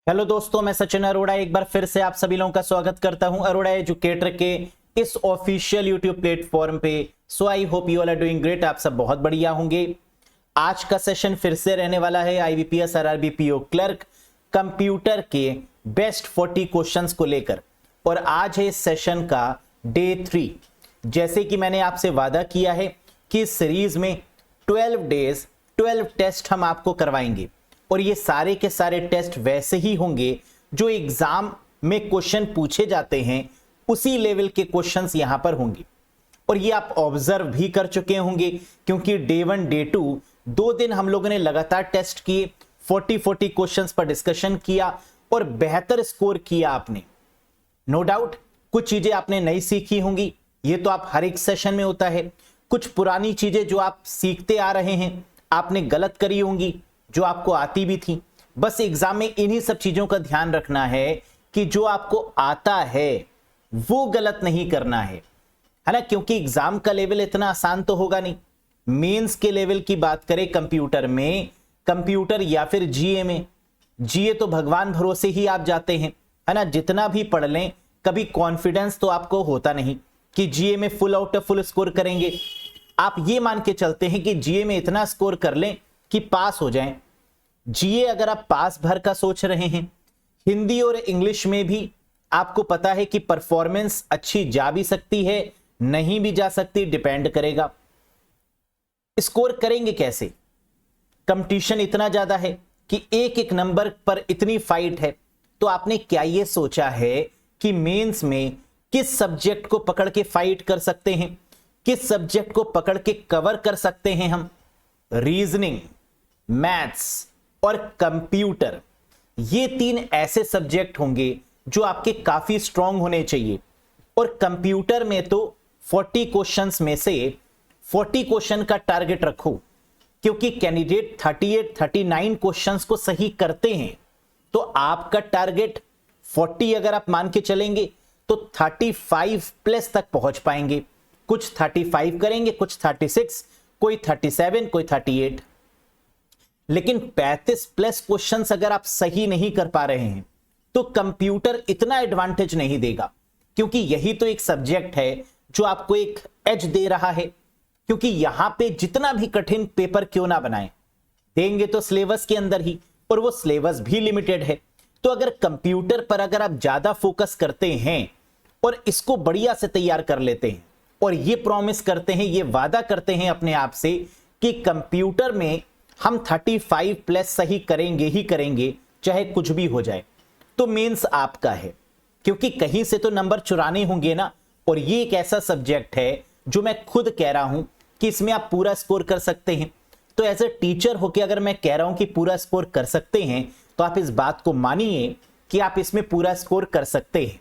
Hello दोस्तों, मैं सचिन अरोड़ा एक बार फिर से आप सभी लोगों का स्वागत करता हूं अरोड़ा एजुकेटर के इस ऑफिशियल यूट्यूब प्लेटफॉर्म पे। So I hope you all are doing great. आप सब बहुत बढ़िया होंगे। आज का सेशन फिर से रहने वाला है IBPS RRB PO clerk computer के बेस्ट 40 क्वेश्चंस को लेकर, और आज है इस सेशन का डे 3। जैसे कि मैंने आपसे वादा किया है कि इस सीरीज में 12 डेज 12 टेस्ट हम आपको करवाएंगे, और ये सारे के सारे टेस्ट वैसे ही होंगे जो एग्जाम में क्वेश्चन पूछे जाते हैं, उसी लेवल के क्वेश्चंस यहां पर होंगे। और ये आप ऑब्जर्व भी कर चुके होंगे क्योंकि डे 1 डे 2 दो दिन हम लोगों ने लगातार टेस्ट किए, 40 क्वेश्चंस पर डिस्कशन किया और बेहतर स्कोर किया आपने। नो डाउट कुछ चीजें आपने नई सीखी होंगी, ये तो आप हर एक सेशन में होता है। कुछ पुरानी चीजें जो आप सीखते आ रहे हैं आपने गलत करी होंगी, जो आपको आती भी थी। बस एग्जाम में इन्हीं सब चीजों का ध्यान रखना है कि जो आपको आता है वो गलत नहीं करना है ना, क्योंकि एग्जाम का लेवल इतना आसान तो होगा नहीं। मेंस के लेवल की बात करें कंप्यूटर में, कंप्यूटर या फिर जीए में, जीए तो भगवान भरोसे ही आप जाते हैं, है ना। जितना भी पढ़ लें कभी कॉन्फिडेंस तो आपको होता नहीं कि जीए में full out of full score करेंगे। आप ये मान के चलते हैं कि जीए में इतना स्कोर कर लें कि पास हो जाएं। जीए अगर आप पास भर का सोच रहे हैं, हिंदी और इंग्लिश में भी आपको पता है कि परफॉर्मेंस अच्छी जा भी सकती है, नहीं भी जा सकती, डिपेंड करेगा। स्कोर करेंगे कैसे? कंपटीशन इतना ज्यादा है कि एक एक नंबर पर इतनी फाइट है। तो आपने क्या ये सोचा है कि मेंस में किस सब्जेक्ट को पकड़ के फाइट कर सकते हैं, किस सब्जेक्ट को पकड़ के कवर कर सकते हैं हम? रीजनिंग, मैथ्स और कंप्यूटर, ये तीन ऐसे सब्जेक्ट होंगे जो आपके काफी स्ट्रांग होने चाहिए। और कंप्यूटर में तो 40 क्वेश्चंस में से 40 क्वेश्चन का टारगेट रखो, क्योंकि कैंडिडेट 38-39 क्वेश्चंस को सही करते हैं। तो आपका टारगेट 40 अगर आप मान के चलेंगे तो 35 प्लस तक पहुंच पाएंगे। कुछ 35 करेंगे, कुछ 36, कोई 37, कोई 38। लेकिन 35 प्लस क्वेश्चंस अगर आप सही नहीं कर पा रहे हैं तो कंप्यूटर इतना एडवांटेज नहीं देगा, क्योंकि यही तो एक सब्जेक्ट है जो आपको एक एज दे रहा है। क्योंकि यहां पे जितना भी कठिन पेपर क्यों ना बनाए, देंगे तो सिलेबस के अंदर ही, और वो सिलेबस भी लिमिटेड है। तो अगर कंप्यूटर पर अगर आप ज्यादा फोकस करते हैं और इसको बढ़िया से तैयार कर लेते हैं और ये प्रॉमिस करते हैं, ये वादा करते हैं अपने आप से कि कंप्यूटर में हम 35 प्लस सही करेंगे ही करेंगे, चाहे कुछ भी हो जाए, तो मेंस आपका है। क्योंकि कहीं से तो नंबर चुराने होंगे ना, और ये एक ऐसा सब्जेक्ट है जो मैं खुद कह रहा हूं कि इसमें आप पूरा स्कोर कर सकते हैं। तो एज ए टीचर होकर अगर मैं कह रहा हूं कि पूरा स्कोर कर सकते हैं, तो आप इस बात को मानिए कि आप इसमें पूरा स्कोर कर सकते हैं,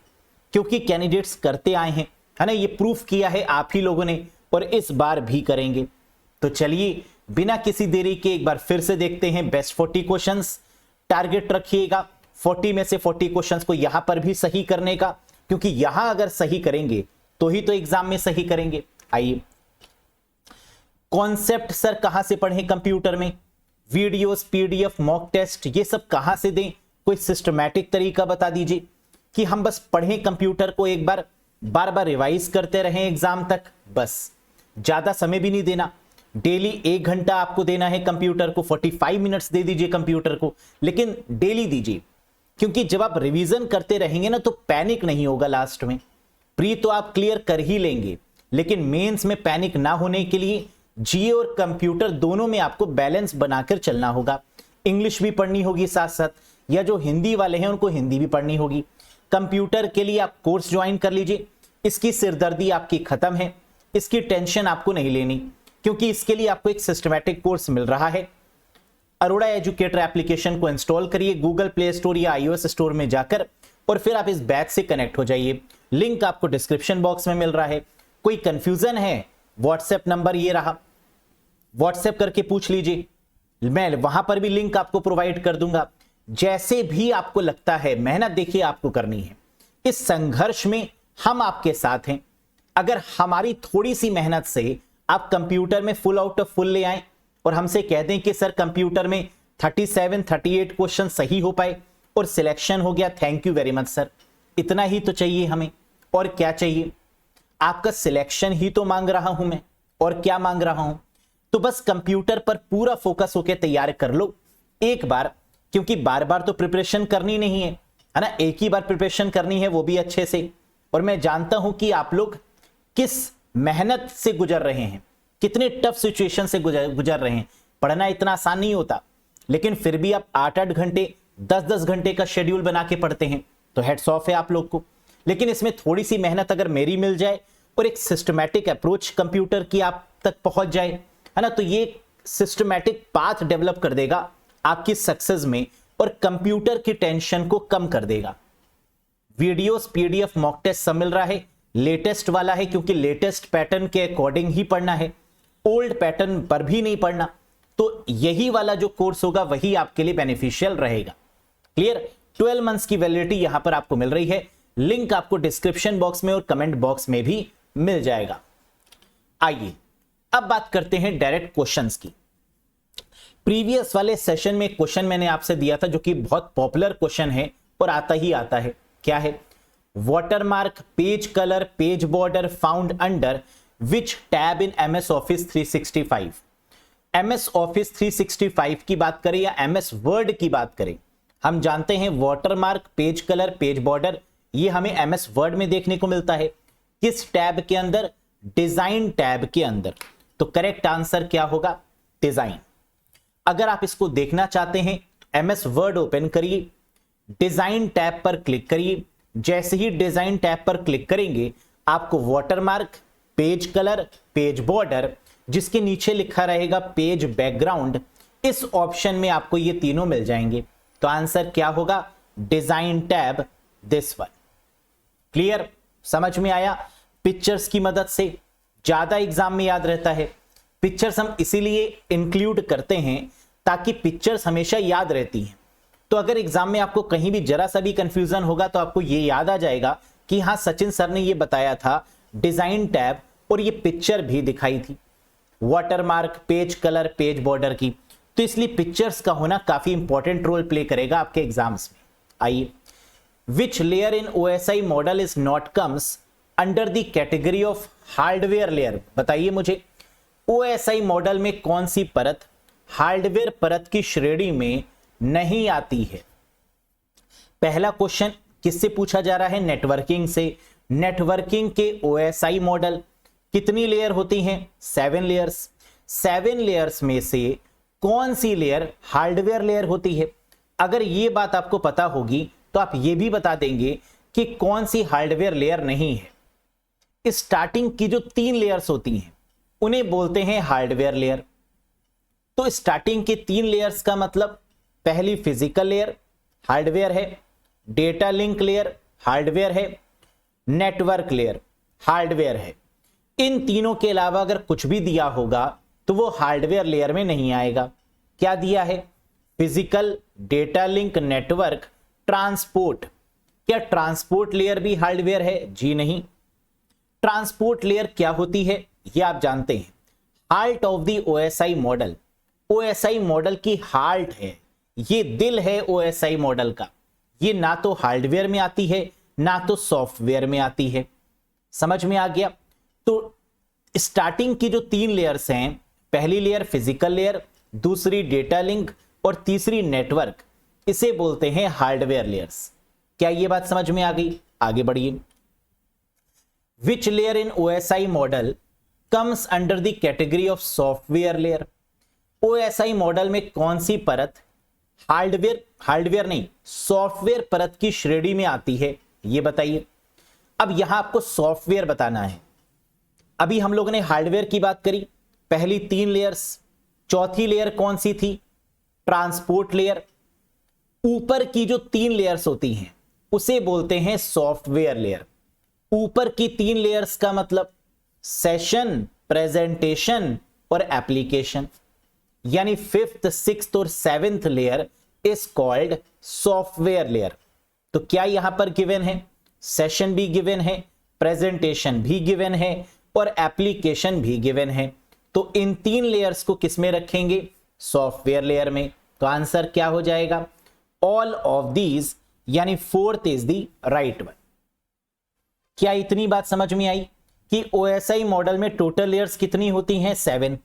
क्योंकि कैंडिडेट्स करते आए हैं, है ना। ये प्रूफ किया है आप ही लोगों ने, और इस बार भी करेंगे। तो चलिए बिना किसी देरी के एक बार फिर से देखते हैं बेस्ट 40 क्वेश्चंस। टारगेट रखिएगा 40 में से 40 क्वेश्चंस को यहां पर भी सही करने का, क्योंकि यहां अगर सही करेंगे तो ही तो एग्जाम में सही करेंगे। आइए, कॉन्सेप्ट सर कहां से पढ़ें कंप्यूटर में? वीडियोस, पीडीएफ, मॉक टेस्ट, ये सब कहां से दें? कोई सिस्टमैटिक तरीका बता दीजिए कि हम बस पढ़ें कंप्यूटर को, एक बार बार बार रिवाइज करते रहें एग्जाम तक। बस ज्यादा समय भी नहीं देना, डेली 1 घंटा आपको देना है कंप्यूटर को, 45 मिनट्स दे दीजिए कंप्यूटर को, लेकिन डेली दीजिए। क्योंकि जब आप रिवीजन करते रहेंगे ना तो पैनिक नहीं होगा लास्ट में। प्री तो आप क्लियर कर ही लेंगे, लेकिन मेंस में पैनिक ना होने के लिए जीए और कंप्यूटर दोनों में आपको बैलेंस बनाकर चलना होगा। इंग्लिश भी पढ़नी होगी साथ साथ, या जो हिंदी वाले हैं उनको हिंदी भी पढ़नी होगी। कंप्यूटर के लिए आप कोर्स ज्वाइन कर लीजिए, इसकी सिरदर्दी आपकी खत्म है, इसकी टेंशन आपको नहीं लेनी, क्योंकि इसके लिए आपको एक सिस्टमैटिक कोर्स मिल रहा है। अरोड़ा एजुकेटर एप्लीकेशन को इंस्टॉल करिए गूगल प्ले स्टोर या iOS स्टोर में जाकर, और फिर आप इस बैच से कनेक्ट हो जाइए। लिंक आपको डिस्क्रिप्शन बॉक्स में मिल रहा है। कोई कंफ्यूजन है, व्हाट्सएप नंबर ये रहा, व्हाट्सएप करके पूछ लीजिए, मैं वहां पर भी लिंक आपको प्रोवाइड कर दूंगा। जैसे भी आपको लगता है, मेहनत देखिए आपको करनी है, इस संघर्ष में हम आपके साथ हैं। अगर हमारी थोड़ी सी मेहनत से आप कंप्यूटर में फुल आउट ऑफ फुल ले आए और हमसे कह दें कि सर कंप्यूटर में 37-38 क्वेश्चन सही हो पाए और सिलेक्शन हो गया। Thank you very much sir, इतना ही तो चाहिए हमें, और क्या चाहिए? आपका सिलेक्शन ही तो मांग रहा हूं मैं, और क्या मांग रहा हूं? तो बस कंप्यूटर पर पूरा फोकस होकर तैयार कर लो एक बार, क्योंकि बार बार तो प्रिपरेशन करनी नहीं है ना, एक ही बार प्रिपरेशन करनी है, वो भी अच्छे से। और मैं जानता हूं कि आप लोग किस मेहनत से गुजर रहे हैं, कितने टफ सिचुएशन से गुजर रहे हैं। पढ़ना इतना आसान नहीं होता, लेकिन फिर भी आप 8-8 घंटे 10-10 घंटे का शेड्यूल बना के पढ़ते हैं, तो हेड्स ऑफ है आप लोग को। लेकिन इसमें थोड़ी सी मेहनत अगर मेरी मिल जाए और एक सिस्टमैटिक अप्रोच कंप्यूटर की आप तक पहुंच जाए, है ना, तो ये सिस्टमैटिक पाथ डेवलप कर देगा आपकी सक्सेस में, और कंप्यूटर की टेंशन को कम कर देगा। वीडियोस, पीडीएफ, मॉक टेस्ट सब मिल रहा है, लेटेस्ट वाला है, क्योंकि लेटेस्ट पैटर्न के अकॉर्डिंग ही पढ़ना है, ओल्ड पैटर्न पर भी नहीं पढ़ना। तो यही वाला जो कोर्स होगा वही आपके लिए बेनिफिशियल रहेगा। क्लियर? 12 मंथ्स की वैलिडिटी यहां पर आपको मिल रही है, लिंक आपको डिस्क्रिप्शन बॉक्स में और कमेंट बॉक्स में भी मिल जाएगा। आइए अब बात करते हैं डायरेक्ट क्वेश्चंस की। प्रीवियस वाले सेशन में क्वेश्चन मैंने आपसे दिया था जो कि बहुत पॉपुलर क्वेश्चन है और आता ही आता है। क्या है? Watermark, page colour, page border found under which tab in MS office 365। MS office 365 की बात करें या एमएस वर्ड की बात करें, हम जानते हैं watermark, page colour, page border ये हमें एमएस वर्ड में देखने को मिलता है। किस टैब के अंदर? डिजाइन टैब के अंदर। तो करेक्ट आंसर क्या होगा? डिजाइन। अगर आप इसको देखना चाहते हैं तो एमएस वर्ड ओपन करिए, डिजाइन टैब पर क्लिक करिए। जैसे ही डिजाइन टैब पर क्लिक करेंगे आपको watermark, page colour, page border, जिसके नीचे लिखा रहेगा पेज बैकग्राउंड, इस ऑप्शन में आपको ये तीनों मिल जाएंगे। तो आंसर क्या होगा? Design tab, this one. Clear? समझ में आया? पिक्चर्स की मदद से ज्यादा एग्जाम में याद रहता है। पिक्चर्स हम इसीलिए इंक्लूड करते हैं ताकि पिक्चर्स हमेशा याद रहती हैं। तो अगर एग्जाम में आपको कहीं भी जरा सा भी कंफ्यूजन होगा तो आपको ये याद आ जाएगा कि हाँ, सचिन सर ने ये बताया था डिजाइन टैब, और ये पिक्चर भी दिखाई थी watermark, page colour, page border की। तो इसलिए पिक्चर्स का होना काफी इंपॉर्टेंट रोल प्ले करेगा आपके एग्जाम्स में। आइए, which layer in OSI model is not comes under the category of hardware layer? बताइए मुझे, OSI मॉडल में कौन सी परत हार्डवेयर परत की श्रेणी में नहीं आती है? पहला क्वेश्चन किससे पूछा जा रहा है? नेटवर्किंग से। नेटवर्किंग के OSI मॉडल कितनी लेयर होती हैं? 7 लेयर्स। 7 लेयर्स में से कौन सी लेयर हार्डवेयर लेयर होती है? अगर ये बात आपको पता होगी तो आप ये भी बता देंगे कि कौन सी हार्डवेयर लेयर नहीं है। स्टार्टिंग की जो 3 लेयर्स होती हैं उन्हें बोलते हैं हार्डवेयर लेयर। तो स्टार्टिंग के 3 लेयर्स का मतलब, पहली फिजिकल लेयर हार्डवेयर है, डेटा लिंक लेयर हार्डवेयर है, नेटवर्क लेयर हार्डवेयर है। इन तीनों के अलावा अगर कुछ भी दिया होगा तो वो हार्डवेयर लेयर में नहीं आएगा। क्या दिया है? Physical, data link, network, transport. क्या ट्रांसपोर्ट लेयर भी हार्डवेयर है? जी नहीं। ट्रांसपोर्ट लेयर क्या होती है ये आप जानते हैं, heart of the OSI model. OSI model की हार्ट है, ये दिल है OSI मॉडल का। ये ना तो हार्डवेयर में आती है ना तो सॉफ्टवेयर में आती है। समझ में आ गया? तो स्टार्टिंग की जो 3 लेयर्स हैं, पहली लेयर फिजिकल लेयर, दूसरी डेटा लिंक और तीसरी नेटवर्क, इसे बोलते हैं हार्डवेयर लेयर्स। क्या ये बात समझ में आ गई? आगे बढ़िए। Which layer in OSI model comes under the category of software layer? OSI model में कौन सी परत हार्डवेयर नहीं, सॉफ्टवेयर परत की श्रेणी में आती है, ये बताइए। अब यहां आपको सॉफ्टवेयर बताना है। अभी हम लोगों ने हार्डवेयर की बात करी, पहली 3 लेयर्स। चौथी लेयर कौन सी थी? Transport layer. ऊपर की जो 3 लेयर्स होती हैं उसे बोलते हैं सॉफ्टवेयर लेयर। ऊपर की 3 लेयर्स का मतलब सेशन, प्रेजेंटेशन और एप्लीकेशन, यानी 5th, 6th और 7th layer is called software layer. तो क्या यहां पर गिवन है? सेशन भी गिवन है, प्रेजेंटेशन भी गिवन है और एप्लीकेशन भी गिवन है। तो इन 3 लेयर्स को किस में रखेंगे? सॉफ्टवेयर लेयर में। तो आंसर क्या हो जाएगा? ऑल ऑफ दीज, यानी fourth is the right one. क्या इतनी बात समझ में आई कि OSI मॉडल में टोटल लेयर्स कितनी होती हैं? 7।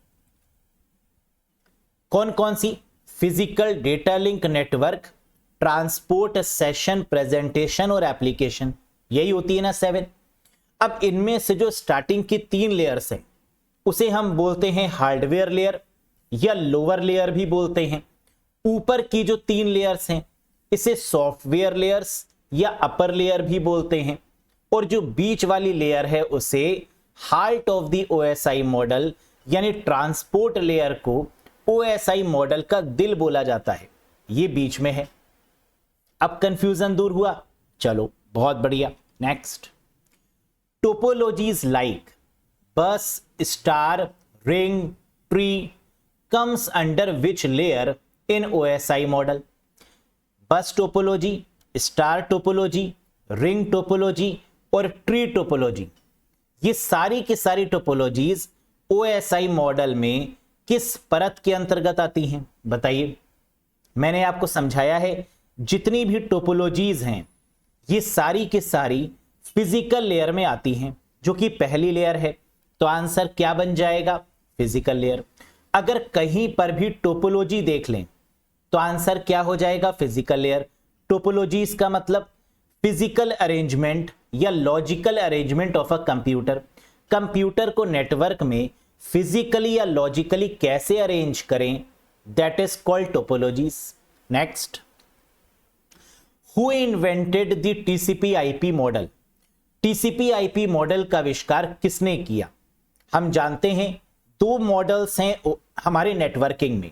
कौन कौन सी? Physical, data link, network, transport, session, presentation और एप्लीकेशन, यही होती है ना 7। अब इनमें से जो स्टार्टिंग की 3 लेयर्स हैं उसे हम बोलते हैं हार्डवेयर लेयर या लोअर लेयर भी बोलते हैं। ऊपर की जो 3 लेयर्स हैं इसे सॉफ्टवेयर लेयर्स या अपर लेयर भी बोलते हैं, और जो बीच वाली लेयर है उसे heart of the OSI model यानी ट्रांसपोर्ट लेयर को OSI मॉडल का दिल बोला जाता है, ये बीच में है। अब कंफ्यूजन दूर हुआ? चलो बहुत बढ़िया। नेक्स्ट, टोपोलॉजीज लाइक बस, star, ring, tree comes under which layer in OSI model? बस topology, star topology, ring topology और ट्री टोपोलॉजी, ये सारी की सारी टोपोलॉजीज OSI मॉडल में किस परत के अंतर्गत आती हैं? बताइए। मैंने आपको समझाया है जितनी भी टोपोलॉजीज हैं ये सारी की सारी फिजिकल लेयर में आती हैं, जो कि पहली लेयर है। तो आंसर क्या बन जाएगा? Physical layer. अगर कहीं पर भी टोपोलॉजी देख लें तो आंसर क्या हो जाएगा? Physical layer. टोपोलॉजीज का मतलब फिजिकल अरेंजमेंट या logical arrangement of a computer. Computer को नेटवर्क में फिजिकली या लॉजिकली कैसे अरेंज करें, that is called topologies. Next, who invented the TCP/IP model? TCP/IP model का आविष्कार किसने किया? हम जानते हैं 2 मॉडल्स हैं हमारे नेटवर्किंग में।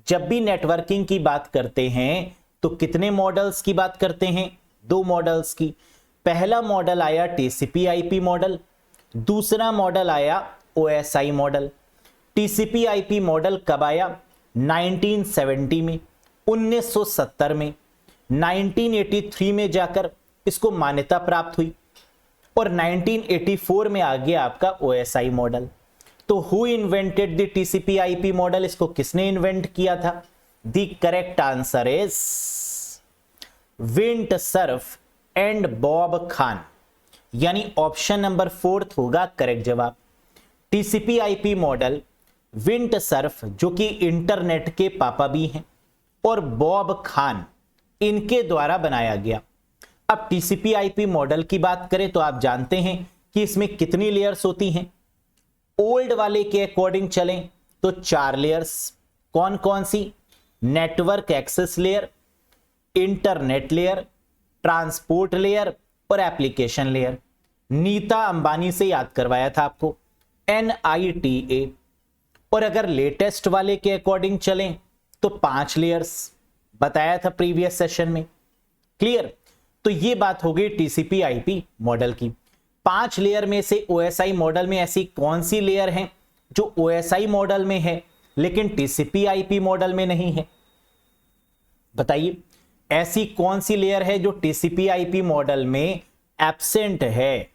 जब भी नेटवर्किंग की बात करते हैं तो कितने मॉडल्स की बात करते हैं? 2 मॉडल्स की। पहला मॉडल आया TCP/IP मॉडल, दूसरा मॉडल आया OSI मॉडल। TCP/IP मॉडल कब आया? 1970 में, 1970 में, 1983 में जाकर इसको मान्यता प्राप्त हुई, और 1984 में आ गया आपका OSI मॉडल। तो who invented the TCP/IP model? इसको किसने इन्वेंट किया था? The correct answer is Vint Cerf and Bob Kahn, यानी ऑप्शन नंबर 4 होगा करेक्ट जवाब। TCP/IP मॉडल विंट सर्फ, जो कि इंटरनेट के पापा भी हैं, और बॉब खान, इनके द्वारा बनाया गया। अब TCP/IP मॉडल की बात करें तो आप जानते हैं कि इसमें कितनी लेयर्स होती हैं। ओल्ड वाले के अकॉर्डिंग चलें तो 4 लेयर्स। कौन कौन सी? Network access layer, internet layer, transport layer और एप्लीकेशन लेयर। नीता अंबानी से याद करवाया था आपको, NITA। और अगर लेटेस्ट वाले के अकॉर्डिंग चलें तो 5 लेयर्स बताया था प्रीवियस सेशन में। क्लियर? तो ये बात हो गई TCP/IP मॉडल की। 5 लेयर में से OSI मॉडल में ऐसी कौन सी लेयर है जो OSI मॉडल में है लेकिन TCP/IP मॉडल में नहीं है? बताइए, ऐसी कौन सी लेयर है जो TCP/IP मॉडल में एब्सेंट है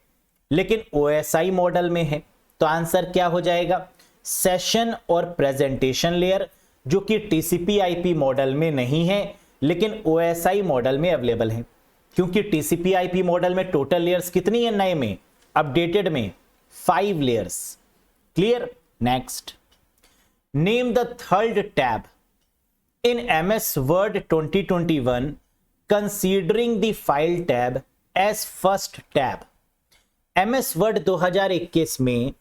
लेकिन OSI मॉडल में है? तो आंसर क्या हो जाएगा? सेशन और प्रेजेंटेशन लेयर, जो कि TCP/IP मॉडल में नहीं है लेकिन OSI मॉडल में अवेलेबल है। क्योंकि TCP/IP मॉडल में टोटल लेयर्स कितनी है? नए में, अपडेटेड में 5 layers. Clear? Next, name the third tab in MS Word 2021 considering the file tab as first tab। MS Word 2021 में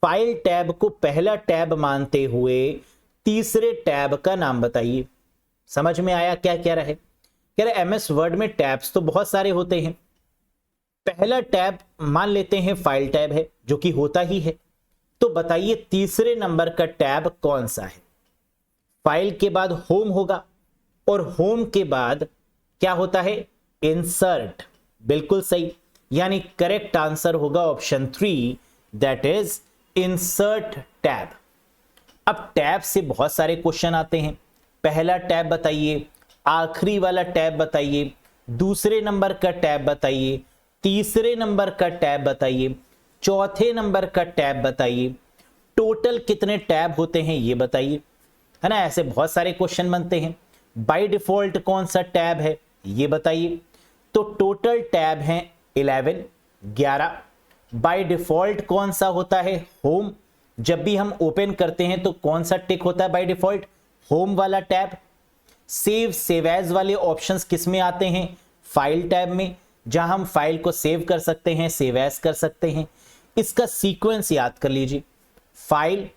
फाइल टैब को पहला टैब मानते हुए तीसरे टैब का नाम बताइए। समझ में आया क्या क्या रहे? कह रहे MS Word में टैब्स तो बहुत सारे होते हैं, पहला टैब मान लेते हैं फाइल टैब है, जो कि होता ही है। तो बताइए तीसरे नंबर का टैब कौन सा है? फाइल के बाद होम होगा, और होम के बाद क्या होता है? इंसर्ट। बिल्कुल सही, यानी करेक्ट आंसर होगा option 3, that is insert tab. अब टैब से बहुत सारे क्वेश्चन आते हैं। पहला टैब बताइए, आखिरी वाला टैब बताइए, दूसरे नंबर का टैब बताइए, तीसरे नंबर का टैब बताइए, चौथे नंबर का टैब बताइए, टोटल कितने टैब होते हैं ये बताइए, है ना। ऐसे बहुत सारे क्वेश्चन बनते हैं। बाय डिफॉल्ट कौन सा टैब है ये बताइए। तो टोटल टैब हैं 11। बाय डिफॉल्ट कौन सा होता है, होम। जब भी हम ओपन करते हैं तो कौन सा टिक होता है बाय डिफॉल्ट, होम वाला टैब। सेव एज वाले ऑप्शंस किस में आते हैं, फाइल टैब में, जहां हम फाइल को सेव कर सकते हैं, सेव एज कर सकते हैं। इसका सीक्वेंस याद कर लीजिए, file,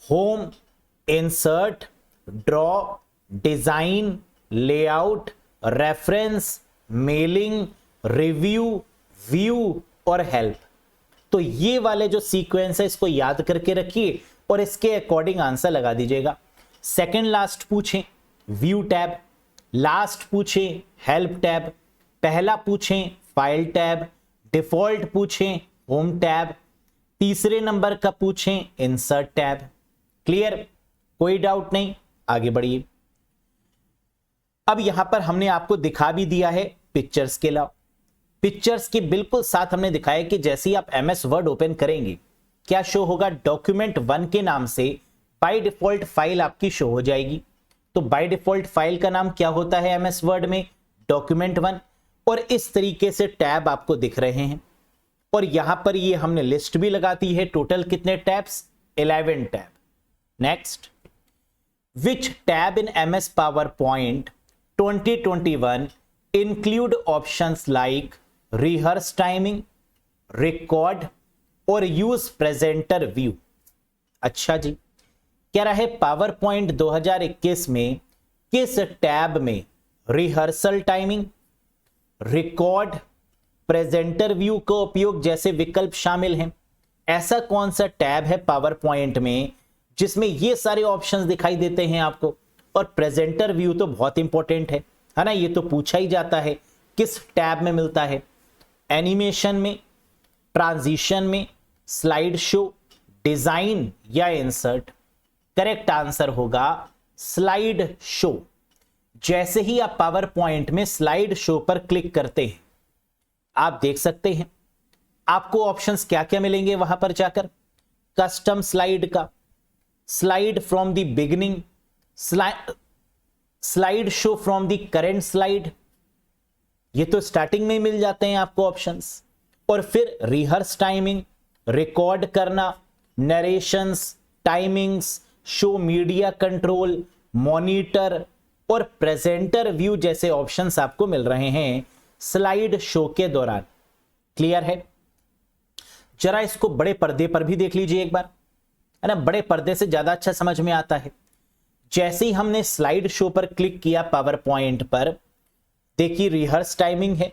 home, insert, draw, design, layout, reference, mailing, review, view और हेल्प। तो ये वाले जो सीक्वेंस है इसको याद करके रखिए और इसके अकॉर्डिंग आंसर लगा दीजिएगा। सेकंड लास्ट पूछें व्यू टैब, लास्ट पूछें हेल्प टैब, पहला पूछें फाइल टैब, डिफॉल्ट पूछें होम टैब, तीसरे नंबर का पूछें इंसर्ट टैब। क्लियर, कोई डाउट नहीं, आगे बढ़िए। अब यहां पर हमने आपको दिखा भी दिया है पिक्चर्स के अलावा, पिक्चर्स के बिल्कुल साथ हमने दिखाया कि जैसे ही आप एमएस वर्ड ओपन करेंगे क्या शो होगा, डॉक्यूमेंट 1 के नाम से बाय डिफॉल्ट फाइल आपकी शो हो जाएगी। तो बाय डिफॉल्ट फाइल का नाम क्या होता है एमएस वर्ड में, डॉक्यूमेंट 1। और इस तरीके से टैब आपको दिख रहे हैं और यहां पर ये हमने लिस्ट भी लगाती है, टोटल कितने tabs, 11 tab. Next, which tab in MS PowerPoint 2021 include options like rehearse timing, record और यूज प्रेजेंटर व्यू। अच्छा जी, कह रहा है पावर पॉइंट 2021 में किस टैब में rehearsal timing, record, presenter view का उपयोग जैसे विकल्प शामिल हैं। ऐसा कौन सा टैब है पावर पॉइंट में जिसमें ये सारे ऑप्शंस दिखाई देते हैं आपको। और प्रेजेंटर व्यू तो बहुत इंपॉर्टेंट है ना, ये तो पूछा ही जाता है किस टैब में मिलता है, एनिमेशन में, ट्रांजिशन में, स्लाइड शो, डिजाइन या इंसर्ट। करेक्ट आंसर होगा स्लाइड शो। जैसे ही आप पावर पॉइंट में स्लाइड शो पर क्लिक करते हैं आप देख सकते हैं आपको ऑप्शंस क्या क्या मिलेंगे वहां पर जाकर, कस्टम स्लाइड का, slide from the beginning, slide show from the current slide, ये तो स्टार्टिंग में ही मिल जाते हैं आपको ऑप्शंस। और फिर रिहर्स टाइमिंग, रिकॉर्ड करना, narrations, timings, show media control, monitor और प्रेजेंटर व्यू जैसे ऑप्शंस आपको मिल रहे हैं स्लाइड शो के दौरान। क्लियर है, जरा इसको बड़े पर्दे पर भी देख लीजिए एक बार, है ना, बड़े पर्दे से ज्यादा अच्छा समझ में आता है। जैसे ही हमने स्लाइड शो पर क्लिक किया पावर पॉइंट पर, देखिए रिहर्स टाइमिंग है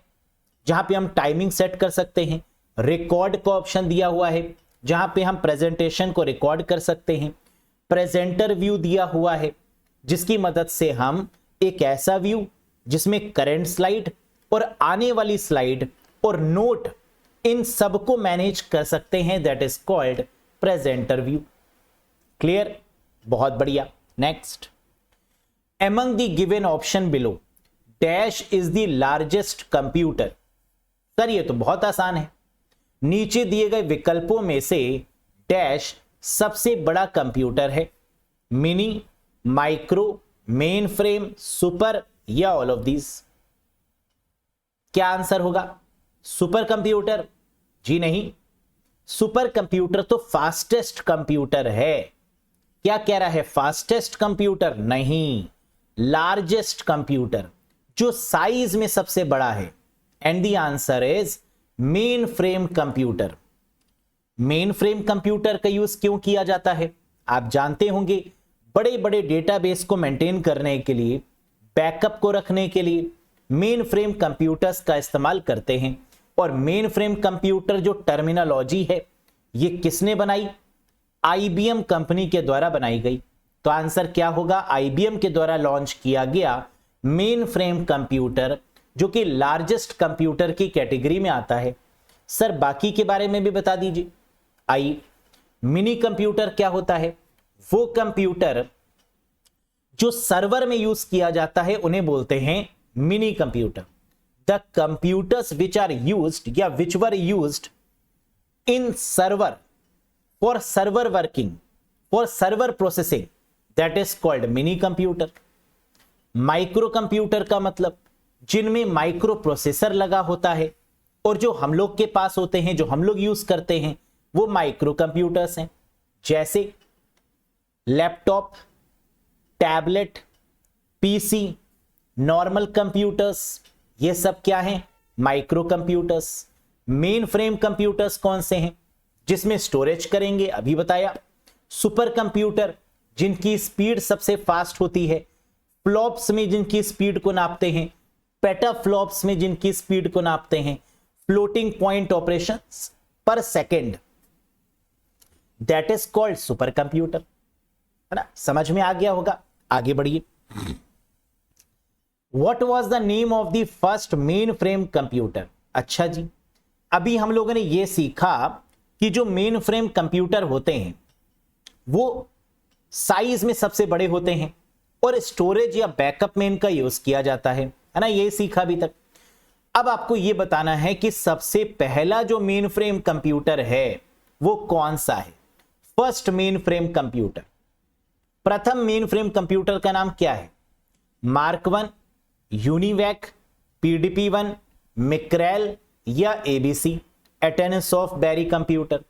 जहां पे हम टाइमिंग सेट कर सकते हैं, रिकॉर्ड का ऑप्शन दिया हुआ है जहां पे हम प्रेजेंटेशन को रिकॉर्ड कर सकते हैं, प्रेजेंटर व्यू दिया हुआ है जिसकी मदद से हम एक ऐसा व्यू जिसमें करंट स्लाइड और आने वाली स्लाइड और नोट इन सबको मैनेज कर सकते हैं, that is called presenter view. Clear, बहुत बढ़िया। Next, among the given option below dash is the largest computer। Sir ये तो बहुत आसान है, नीचे दिए गए विकल्पों में से डैश सबसे बड़ा कंप्यूटर है, mini, micro, main frame, super या ऑल ऑफ दीज। क्या आंसर होगा, सुपर कंप्यूटर? जी नहीं, सुपर कंप्यूटर तो फास्टेस्ट कंप्यूटर है। क्या कह रहा है, फास्टेस्ट कंप्यूटर नहीं, लार्जेस्ट कंप्यूटर जो साइज में सबसे बड़ा है। And the answer is main frame computer. Main frame computer का यूज क्यों किया जाता है आप जानते होंगे, बड़े बड़े डेटाबेस को मेंटेन करने के लिए, बैकअप को रखने के लिए मेन फ्रेम कंप्यूटर्स का इस्तेमाल करते हैं। और मेन फ्रेम कंप्यूटर जो टर्मिनोलॉजी है ये किसने बनाई, आईबीएम कंपनी के द्वारा बनाई गई। तो आंसर क्या होगा, आईबीएम के द्वारा लॉन्च किया गया मेन फ्रेम कंप्यूटर जो कि लार्जेस्ट कंप्यूटर की कैटेगरी में आता है। सर बाकी के बारे में भी बता दीजिए। आई मिनी कंप्यूटर क्या होता है, वो कंप्यूटर जो सर्वर में यूज किया जाता है उन्हें बोलते हैं mini computer. The computers which are used या which were used in server for server working, for server processing, that is called mini computer। Micro computer का मतलब जिनमें माइक्रो प्रोसेसर लगा होता है, और जो हम लोग के पास होते हैं, जो हम लोग यूज करते हैं, वो माइक्रो कंप्यूटर्स हैं, जैसे laptop, tablet, PC, normal computers, ये सब क्या हैं? Micro computers. Main frame computers कौन से हैं? जिसमें स्टोरेज करेंगे, अभी बताया। सुपर कंप्यूटर जिनकी स्पीड सबसे फास्ट होती है, फ्लॉप्स में जिनकी स्पीड को नापते हैं, पेटाफ्लॉप्स में जिनकी स्पीड को नापते हैं, फ्लोटिंग पॉइंट ऑपरेशंस पर second, that is called super computer, है ना? समझ में आ गया होगा। आगे बढ़िए। What was the name of the first main frame computer? अच्छा जी, अभी हम लोगों ने यह सीखा कि जो मेन फ्रेम कंप्यूटर होते हैं वो साइज में सबसे बड़े होते हैं और स्टोरेज या बैकअप में इनका यूज किया जाता है ना? ये सीखा अभी तक। अब आपको यह बताना है कि सबसे पहला जो मेन फ्रेम कंप्यूटर है वो कौन सा है? फर्स्ट मेन फ्रेम कंप्यूटर, प्रथम मेन फ्रेम कंप्यूटर का नाम क्या है? मार्क 1, यूनिवैक, PDP-1, मिक्रेल या ABC, Atanasoff Berry computer?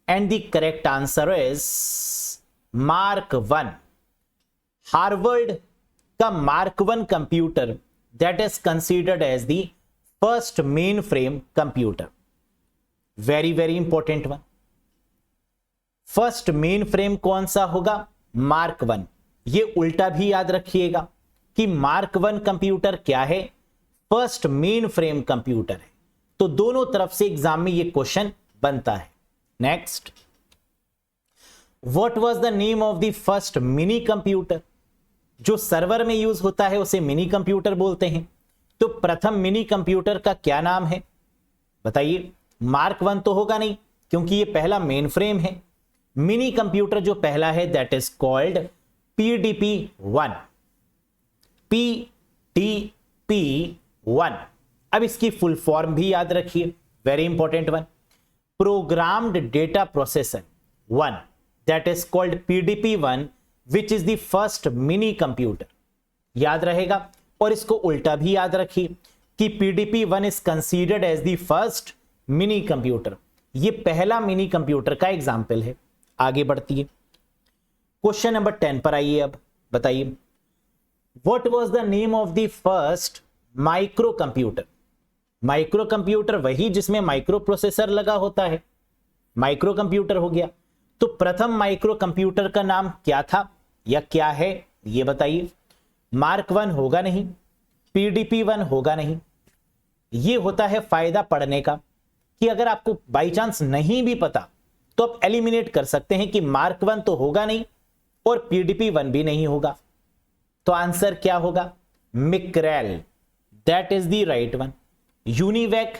And the correct answer is Mark 1। Harvard का Mark 1 computer that is considered as the first mainframe computer. Very very important one. First mainframe कौन सा होगा? Mark 1। ये उल्टा भी याद रखिएगा कि मार्क 1 कंप्यूटर क्या है? फर्स्ट मेन फ्रेम कंप्यूटर है। तो दोनों तरफ से एग्जाम में ये क्वेश्चन बनता है। Next, what was the name of the first mini computer? जो सर्वर में यूज होता है उसे मिनी कंप्यूटर बोलते हैं। तो प्रथम मिनी कंप्यूटर का क्या नाम है? बताइए। मार्क 1 तो होगा नहीं क्योंकि ये पहला मेन फ्रेम है। मिनी कंप्यूटर जो पहला है that is called PDP-1। PDP-1। अब इसकी फुल फॉर्म भी याद रखिए, very important one. Programmed data processor 1 that is called PDP-1 which is the first mini computer. याद रहेगा। और इसको उल्टा भी याद रखिए कि PDP-1 is considered as the first mini computer. ये पहला मिनी कंप्यूटर का एग्जाम्पल है। आगे बढ़ती है, क्वेश्चन नंबर 10 पर आइए। अब बताइए, what was the name of the first micro computer? Micro computer वही जिसमें माइक्रो प्रोसेसर लगा होता है, माइक्रो कंप्यूटर हो गया। तो प्रथम माइक्रो कंप्यूटर का नाम क्या था या क्या है ये बताइए। मार्क 1 होगा नहीं, PDP-1 होगा नहीं। ये होता है फायदा पढ़ने का कि अगर आपको बाई चांस नहीं भी पता तो आप एलिमिनेट कर सकते हैं कि मार्क 1 तो होगा नहीं और PDP-1 भी नहीं होगा। तो आंसर क्या होगा? Micral, that is the right one. UNIVAC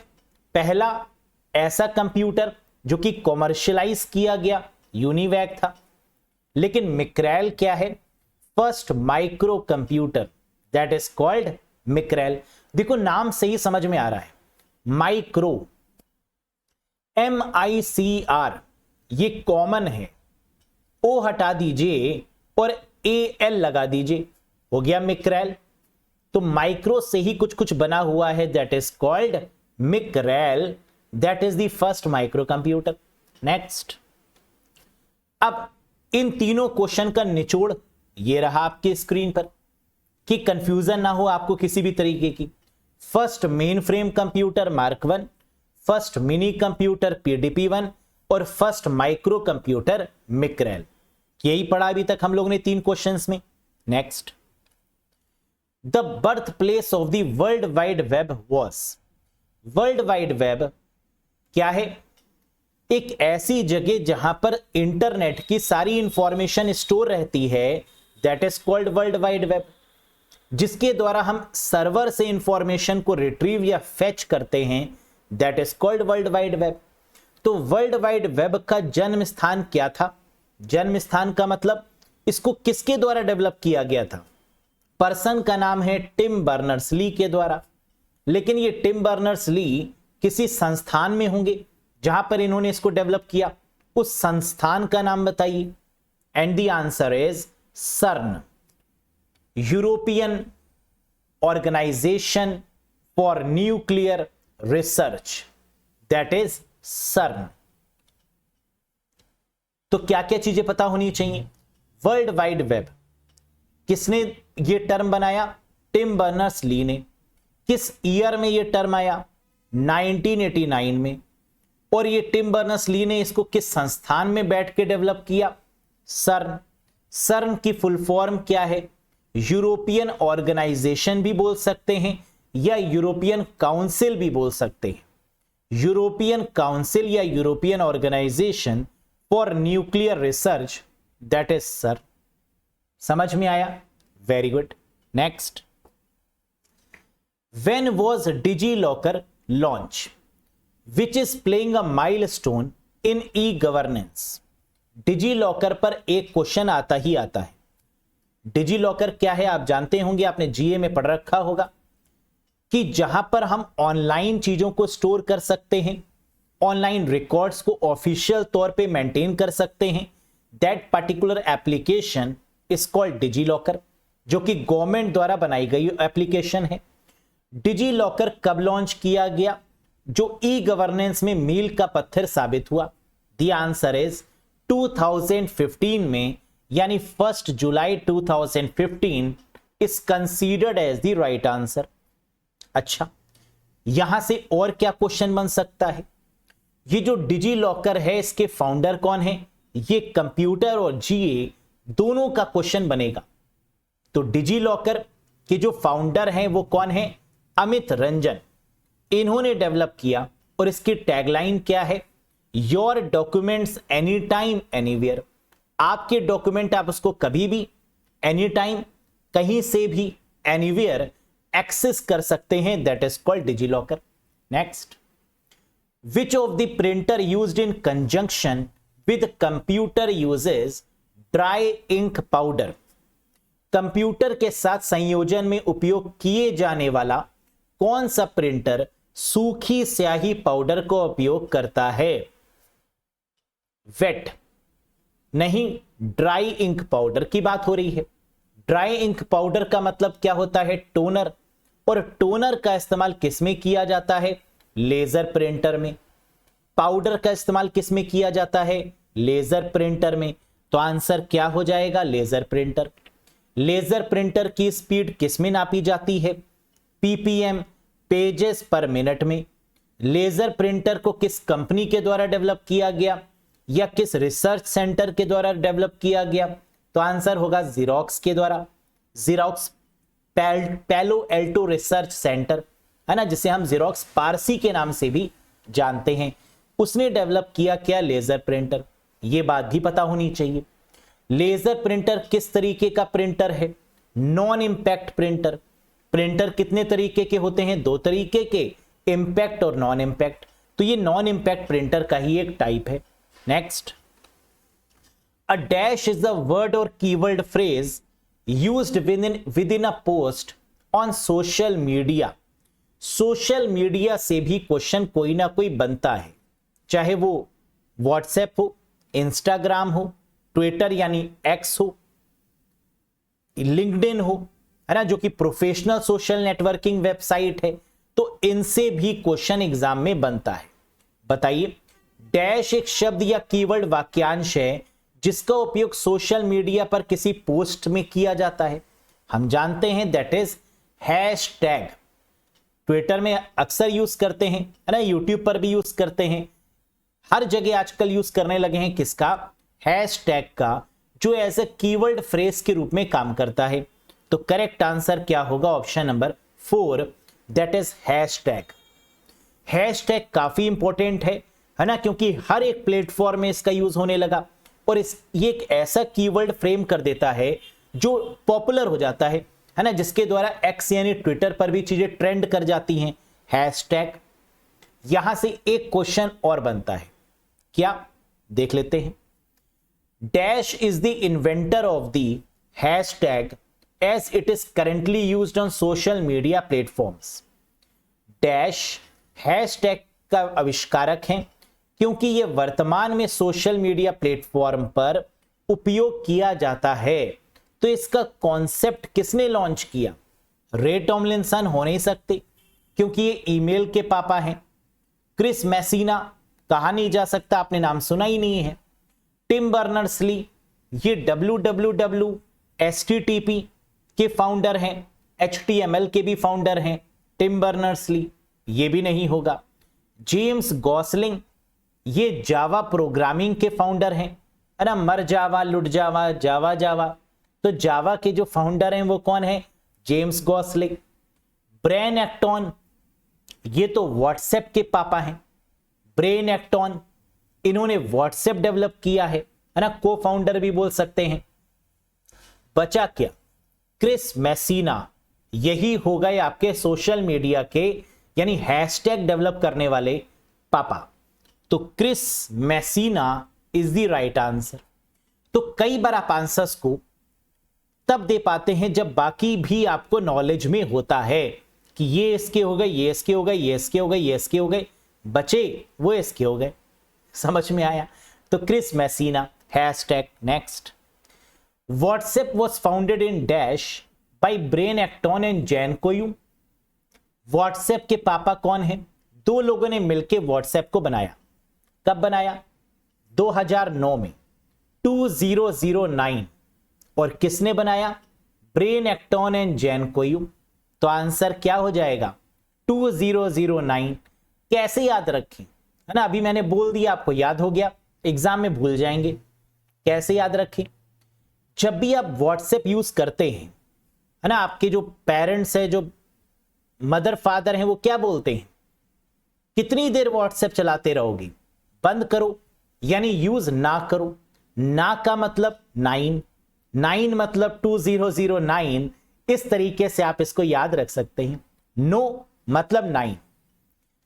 पहला ऐसा कंप्यूटर जो कि कॉमर्शियलाइज किया गया, यूनिवैक था। लेकिन मिक्रेल क्या है? First microcomputer that is called Micral. देखो नाम से ही समझ में आ रहा है, माइक्रो, MICR, ये कॉमन है। ओ हटा दीजिए और AL लगा दीजिए, हो गया मिक्रेल। तो माइक्रो से ही कुछ कुछ बना हुआ है, that is called Micral, that is the first microcomputer. Next, अब इन तीनों क्वेश्चन का निचोड़ ये रहा आपके स्क्रीन पर कि कंफ्यूजन ना हो आपको किसी भी तरीके की। First mainframe computer mark 1, first mini computer PDP-1 और फर्स्ट माइक्रो कंप्यूटर मिक्रेल। यही पढ़ा अभी तक हम लोग ने 3 क्वेश्चंस में। Next, the birth place of the world wide web was. World wide web क्या है? एक ऐसी जगह जहां पर इंटरनेट की सारी इंफॉर्मेशन स्टोर रहती है, that is called world wide web. जिसके द्वारा हम सर्वर से इंफॉर्मेशन को रिट्रीव या फेच करते हैं, that is called world wide web. तो वर्ल्ड वाइड वेब का जन्म स्थान क्या था? जन्म स्थान का मतलब इसको किसके द्वारा डेवलप किया गया था? पर्सन का नाम है टिम बर्नर्स-ली के द्वारा। लेकिन ये टिम बर्नर्स-ली किसी संस्थान में होंगे जहां पर इन्होंने इसको डेवलप किया, उस संस्थान का नाम बताइए। And the answer is CERN. European organization for nuclear research, that is CERN. तो क्या क्या चीजें पता होनी चाहिए? वर्ल्ड वाइड वेब किसने ये टर्म बनाया? टिम बर्नर्स-ली ने। किस ईयर में ये टर्म आया? 1989 में। और ये टिम बर्नर्स-ली ने इसको किस संस्थान में बैठ के डेवलप किया? सर्न। सर्न की फुल फॉर्म क्या है? यूरोपियन ऑर्गेनाइजेशन भी बोल सकते हैं या यूरोपियन काउंसिल भी बोल सकते हैं। यूरोपियन काउंसिल या European organization for nuclear research, that is CERN. समझ में आया? Very good. Next, when was DigiLocker launch which is playing a milestone in e governance. DigiLocker पर एक क्वेश्चन आता ही आता है। डिजीलॉकर क्या है आप जानते होंगे, आपने जीए में पढ़ रखा होगा कि जहां पर हम ऑनलाइन चीजों को स्टोर कर सकते हैं, ऑनलाइन रिकॉर्ड्स को ऑफिशियल तौर पे मेंटेन कर सकते हैं, that particular application is called DigiLocker, जो कि गवर्नमेंट द्वारा बनाई गई एप्लीकेशन है। डिजीलॉकर कब लॉन्च किया गया जो ई गवर्नेंस में मील का पत्थर साबित हुआ? द आंसर इज 2015 में, यानी 1 जुलाई 2015 is considered as the right answer. अच्छा, यहां से और क्या क्वेश्चन बन सकता है? ये जो डिजीलॉकर है इसके फाउंडर कौन है? ये कंप्यूटर और जीए दोनों का क्वेश्चन बनेगा। तो डिजीलॉकर के जो फाउंडर हैं वो कौन है? अमित रंजन। इन्होंने डेवलप किया और इसकी टैगलाइन क्या है? Your documents any time anywhere. आपके डॉक्यूमेंट आप उसको कभी भी, एनी टाइम, कहीं से भी, एनीवेयर एक्सेस कर सकते हैं, that is called DigiLocker. Next, which of the printer used in conjunction with computer uses dry ink powder. Computer के साथ संयोजन में उपयोग किए जाने वाला कौन सा प्रिंटर सूखी स्याही पाउडर को उपयोग करता है? वेट नहीं, ड्राई इंक पाउडर की बात हो रही है। ड्राई इंक पाउडर का मतलब क्या होता है? टोनर। और टोनर का इस्तेमाल किस में किया जाता है? लेजर प्रिंटर में। पाउडर का इस्तेमाल किस में किया जाता है? लेजर प्रिंटर में। तो आंसर क्या हो जाएगा? Laser printer. लेजर प्रिंटर की स्पीड किस में नापी जाती है? पीपीएम, पेजेस पर मिनट में। लेजर प्रिंटर को किस कंपनी के द्वारा डेवलप किया गया या किस रिसर्च सेंटर के द्वारा डेवलप किया गया? तो आंसर होगा जीरोक्स के द्वारा। जीरोक्स पैलो एल्टो रिसर्च सेंटर है ना, जिसे हम जीरोक्स पारसी के नाम से भी जानते हैं, उसने डेवलप किया क्या? Laser printer. यह बात भी पता होनी चाहिए। लेजर प्रिंटर किस तरीके का प्रिंटर है? Non impact printer. प्रिंटर कितने तरीके के होते हैं? 2 तरीके के, इंपैक्ट और नॉन इंपैक्ट। तो ये नॉन इंपैक्ट प्रिंटर का ही एक टाइप है। Next, a dash is the word और keyword phrase used with in a post on social media. Social media से भी क्वेश्चन कोई ना कोई बनता है, चाहे वो व्हाट्सएप हो, इंस्टाग्राम हो, ट्विटर यानी एक्स हो, लिंक्डइन हो, है ना, जो कि प्रोफेशनल सोशल नेटवर्किंग वेबसाइट है। तो इनसे भी क्वेश्चन एग्जाम में बनता है। बताइए, डैश एक शब्द या कीवर्ड वाक्यांश है जिसका उपयोग सोशल मीडिया पर किसी पोस्ट में किया जाता है। हम जानते हैं दैट इज हैशटैग। ट्विटर में अक्सर यूज करते हैं, है ना, यूट्यूब पर भी यूज करते हैं, हर जगह आजकल यूज करने लगे हैं किसका? हैशटैग का, जो एज ए कीवर्ड फ्रेज के रूप में काम करता है। तो करेक्ट आंसर क्या होगा? Option number 4, that is hashtag. Hashtag काफी इंपॉर्टेंट है ना, क्योंकि हर एक प्लेटफॉर्म में इसका यूज होने लगा और ये एक ऐसा कीवर्ड फ्रेम कर देता है जो पॉपुलर हो जाता है ना, जिसके द्वारा एक्स यानी ट्विटर पर भी चीजें ट्रेंड कर जाती हैं। हैशटैग। यहां से एक क्वेश्चन और बनता है, क्या? देख लेते हैं। Dash is the inventor of the hashtag as it is currently used on social media platforms. Dash hashtag का आविष्कारक हैं क्योंकि यह वर्तमान में सोशल मीडिया प्लेटफॉर्म पर उपयोग किया जाता है। तो इसका कॉन्सेप्ट किसने लॉन्च किया? रे टॉमलिंसन हो नहीं सकते क्योंकि ये ईमेल के पापा हैं। क्रिस मैसीना, कहा नहीं जा सकता, आपने नाम सुना ही नहीं है। टिम बर्नर्स-ली, ये www HTTP के फाउंडर हैं, HTML के भी फाउंडर हैं टिम बर्नर्स-ली, ये भी नहीं होगा। जेम्स गॉसलिंग, ये जावा प्रोग्रामिंग के फाउंडर हैं, है ना, मर जावा लुट जावा जावा जावा, तो जावा के जो फाउंडर हैं वो कौन है? James Gosling. ब्रेन एक्टॉन, ये तो व्हाट्सएप के पापा हैं। ब्रेन एक्टॉन, इन्होंने व्हाट्सएप डेवलप किया है ना, को फाउंडर भी बोल सकते हैं। बचा क्या? क्रिस मैसीना, यही हो गए आपके सोशल मीडिया के यानी हैशटैग डेवलप करने वाले पापा। तो Chris Messina is the right answer. तो कई बार आप आंसर्स को तब दे पाते हैं जब बाकी भी आपको नॉलेज में होता है कि ये इसके हो गए, ये इसके हो गए, ये इसके हो गए, ये इसके हो गए, बचे वो इसके हो गए। समझ में आया? तो Chris Messina hashtag. Next, WhatsApp was founded in dash by Brian Acton and Jan Koum. WhatsApp के पापा कौन हैं? दो लोगों ने मिलकर व्हाट्सएप को बनाया। कब बनाया? 2009 में, 2009। और किसने बनाया? Brian Acton and Jan Koum. तो आंसर क्या हो जाएगा? 2009। कैसे याद रखें, है ना, अभी मैंने बोल दिया, आपको याद हो गया, एग्जाम में भूल जाएंगे। कैसे याद रखें? जब भी आप व्हाट्सएप यूज करते हैं, है ना, आपके जो पेरेंट्स है, जो मदर फादर हैं, वो क्या बोलते हैं? कितनी देर व्हाट्सएप चलाते रहोगे? बंद करो, यानी यूज ना करो। ना का मतलब 9, 9 मतलब 2009। इस तरीके से आप इसको याद रख सकते हैं। नो मतलब 9।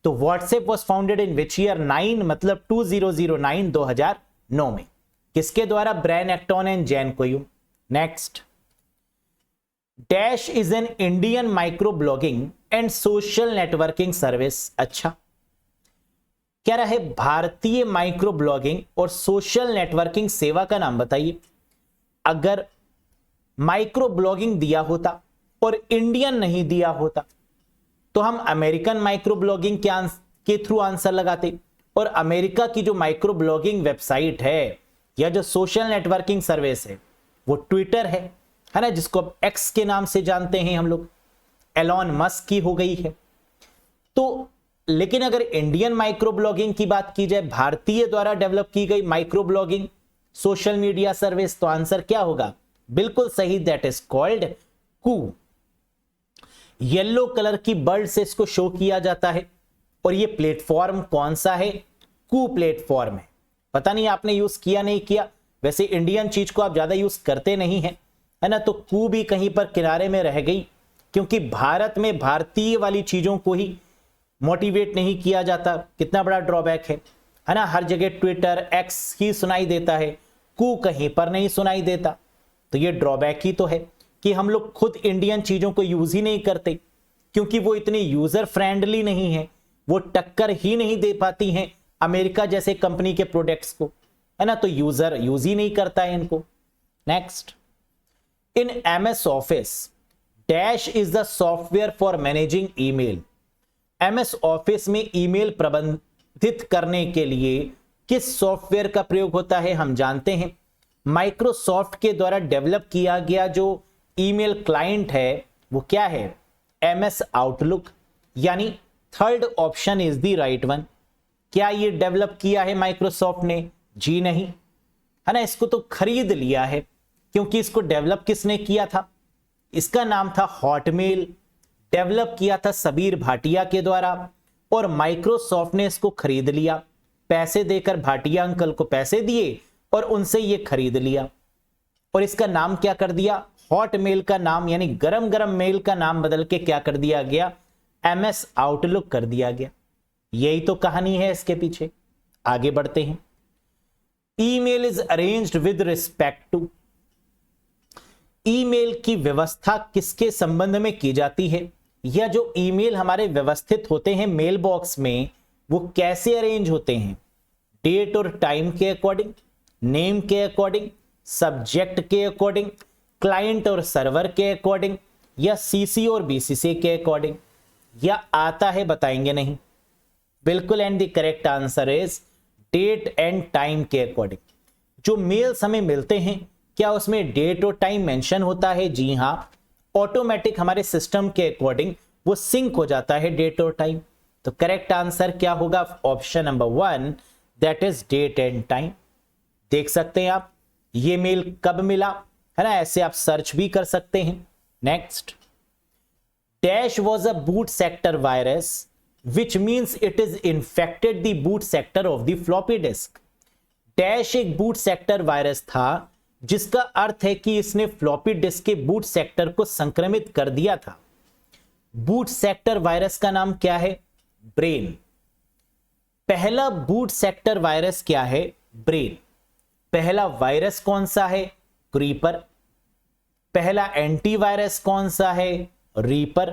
तो WhatsApp was founded in which year? 9 मतलब 2009, 2009 में। किसके द्वारा? Brian Acton and Jan Koum. Next, dash is an Indian microblogging and social networking service. अच्छा, क्या रहा है? भारतीय माइक्रो ब्लॉगिंग और सोशल नेटवर्किंग सेवा का नाम बताइए। अगर माइक्रो ब्लॉगिंग दिया होता और इंडियन नहीं दिया होता तो हम अमेरिकन माइक्रो ब्लॉगिंग के थ्रू आंसर लगाते। और अमेरिका की जो माइक्रो ब्लॉगिंग वेबसाइट है या जो सोशल नेटवर्किंग सर्विस है वो ट्विटर है ना, जिसको अब एक्स के नाम से जानते हैं हम लोग, एलॉन मस्क की हो गई है। तो लेकिन अगर इंडियन माइक्रो ब्लॉगिंग की बात की जाए, भारतीय द्वारा डेवलप की गई micro blogging social media service, तो आंसर क्या होगा? बिल्कुल सही, that is called Koo. Yellow colour की बर्ड से इसको शो किया जाता है। और ये प्लेटफॉर्म कौन सा है? कू प्लेटफॉर्म है। पता नहीं आपने यूज किया नहीं किया, वैसे इंडियन चीज को आप ज्यादा यूज करते नहीं हैं, है ना, तो कू भी कहीं पर किनारे में रह गई, क्योंकि भारत में भारतीय वाली चीजों को ही मोटिवेट नहीं किया जाता। कितना बड़ा ड्रॉबैक है ना, हर जगह ट्विटर एक्स ही सुनाई देता है, कू कहीं पर नहीं सुनाई देता। तो ये ड्रॉबैक ही तो है कि हम लोग खुद इंडियन चीजों को यूज ही नहीं करते, क्योंकि वो इतनी यूजर फ्रेंडली नहीं है, वो टक्कर ही नहीं दे पाती हैं अमेरिका जैसे कंपनी के प्रोडक्ट्स को, है ना, तो यूजर यूज ही नहीं करता है इनको। Next, in MS office dash is the software for managing email. MS office में ईमेल प्रबंधित करने के लिए किस सॉफ्टवेयर का प्रयोग होता है? हम जानते हैं माइक्रोसॉफ्ट के द्वारा डेवलप किया गया जो ईमेल क्लाइंट है वो क्या है? MS Outlook. यानी third option is the right one. क्या ये डेवलप किया है माइक्रोसॉफ्ट ने? जी नहीं, है ना, इसको तो खरीद लिया है, क्योंकि इसको डेवलप किसने किया था? इसका नाम था हॉटमेल। डेवलप किया था सबीर भाटिया के द्वारा और माइक्रोसॉफ्ट ने इसको खरीद लिया। पैसे देकर भाटिया अंकल को पैसे दिए और उनसे ये खरीद लिया और इसका नाम क्या कर दिया? हॉटमेल का नाम, यानी गरम गरम मेल का नाम बदल के क्या कर दिया गया? एमएस आउटलुक कर दिया गया। यही तो कहानी है इसके पीछे। आगे बढ़ते हैं। Email is arranged with respect to. Email की व्यवस्था किसके संबंध में की जाती है? या जो ईमेल हमारे व्यवस्थित होते हैं मेल बॉक्स में, वो कैसे अरेंज होते हैं? डेट और टाइम के अकॉर्डिंग, नेम के अकॉर्डिंग, सब्जेक्ट के अकॉर्डिंग, क्लाइंट और सर्वर के अकॉर्डिंग, या सीसी और बीसीसी के अकॉर्डिंग, या आता है बताएंगे नहीं? बिल्कुल, and the correct answer is date and time के अकॉर्डिंग। जो मेल्स हमें मिलते हैं क्या उसमें डेट और टाइम मेंशन होता है? जी हां, ऑटोमेटिक हमारे सिस्टम के अकॉर्डिंग वो सिंक हो जाता है डेट और टाइम। तो करेक्ट आंसर क्या होगा? Option number 1, that is date and time. देख सकते हैं आप ये मेल कब मिला, है ना, ऐसे आप सर्च भी कर सकते हैं। Next, dash was a boot sector virus which means it is infected the boot sector of the floppy disk. Dash एक बूट सेक्टर वायरस था जिसका अर्थ है कि इसने फ्लॉपी डिस्क के बूट सेक्टर को संक्रमित कर दिया था। बूट सेक्टर वायरस का नाम क्या है? ब्रेन। पहला बूट सेक्टर वायरस क्या है? ब्रेन। पहला वायरस कौन सा है? क्रीपर। पहला एंटीवायरस कौन सा है? रीपर।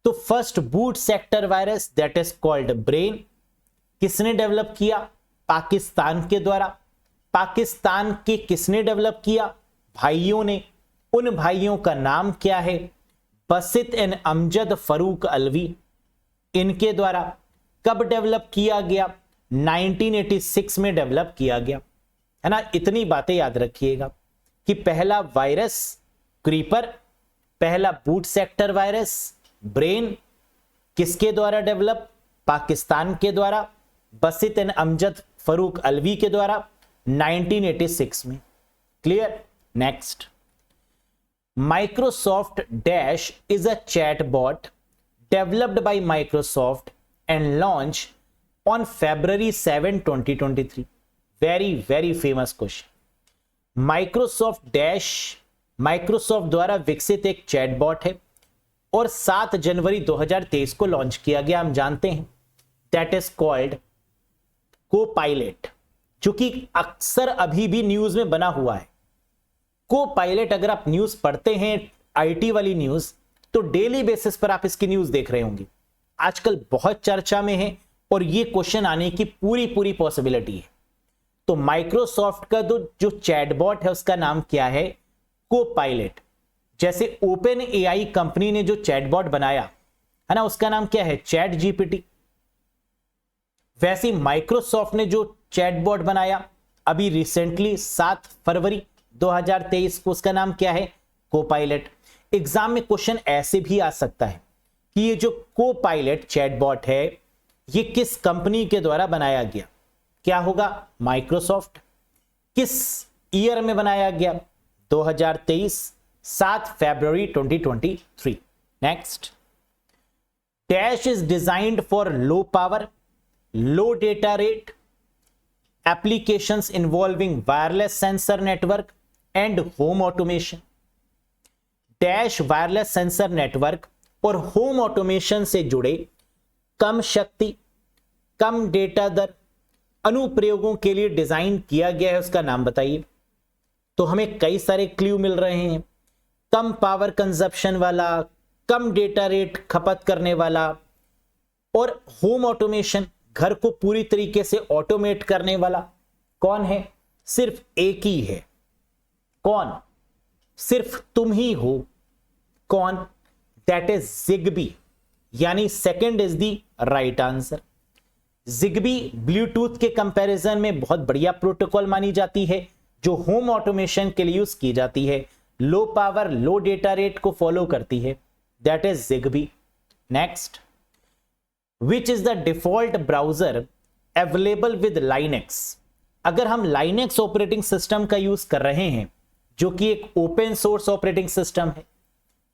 तो first boot sector virus that is called brain किसने डेवलप किया? पाकिस्तान के द्वारा। पाकिस्तान के किसने डेवलप किया? भाइयों ने। उन भाइयों का नाम क्या है? बसित एंड अमजद फरूक अलवी, इनके द्वारा। कब डेवलप किया गया? 1986 में डेवलप किया गया, है ना। इतनी बातें याद रखिएगा कि पहला वायरस क्रीपर, पहला बूट सेक्टर वायरस ब्रेन, किसके द्वारा डेवलप? पाकिस्तान के द्वारा, बसित एंड अमजद फरूक अलवी के द्वारा 1986 में। Clear? Next, Microsoft Dash is a chatbot developed by Microsoft and launched on February 7, 2023. Very famous question. Microsoft Dash Microsoft द्वारा विकसित एक चैटबॉट है और 7 जनवरी 2023 को लॉन्च किया गया, हम जानते हैं। That is called Copilot, जो कि अक्सर अभी भी न्यूज में बना हुआ है। को पायलट, अगर आप न्यूज पढ़ते हैं आईटी वाली न्यूज, तो डेली बेसिस पर आप इसकी न्यूज देख रहे होंगे। आजकल बहुत चर्चा में है और ये क्वेश्चन आने की पूरी पॉसिबिलिटी है। तो माइक्रोसॉफ्ट का जो चैटबॉट है उसका नाम क्या है? को पायलट। जैसे ओपन एआई कंपनी ने जो चैटबॉट बनाया है ना, उसका नाम क्या है? Chat GPT. वैसे माइक्रोसॉफ्ट ने जो चैटबॉट बनाया अभी रिसेंटली 7 फरवरी 2023 को, उसका नाम क्या है? कोपायलट। एग्जाम में क्वेश्चन ऐसे भी आ सकता है कि ये जो कोपायलट चैटबॉट है ये किस कंपनी के द्वारा बनाया गया? क्या होगा? माइक्रोसॉफ्ट। किस ईयर में बनाया गया? 2023, 7 फरवरी 2023। Next, dash is designed for low power, low data rate applications involving wireless sensor network and home automation. Dash wireless sensor network और होम ऑटोमेशन से जुड़े कम शक्ति, कम डेटा दर अनुप्रयोगों के लिए डिजाइन किया गया है, उसका नाम बताइए। तो हमें कई सारे क्लू मिल रहे हैं। कम पावर कंजप्शन वाला, कम डेटा रेट खपत करने वाला, और होम ऑटोमेशन, घर को पूरी तरीके से ऑटोमेट करने वाला। कौन है? सिर्फ एक ही है। कौन? सिर्फ तुम ही हो। कौन? दैट इज जिग्बी, यानी second is the right answer. Zigbee Bluetooth के कंपैरिजन में बहुत बढ़िया प्रोटोकॉल मानी जाती है जो होम ऑटोमेशन के लिए यूज की जाती है, लो पावर लो डेटा रेट को फॉलो करती है। That is Zigbee. Next, Which is the default browser available with Linux? अगर हम Linux ऑपरेटिंग सिस्टम का यूज कर रहे हैं जो कि एक ओपन सोर्स ऑपरेटिंग सिस्टम है,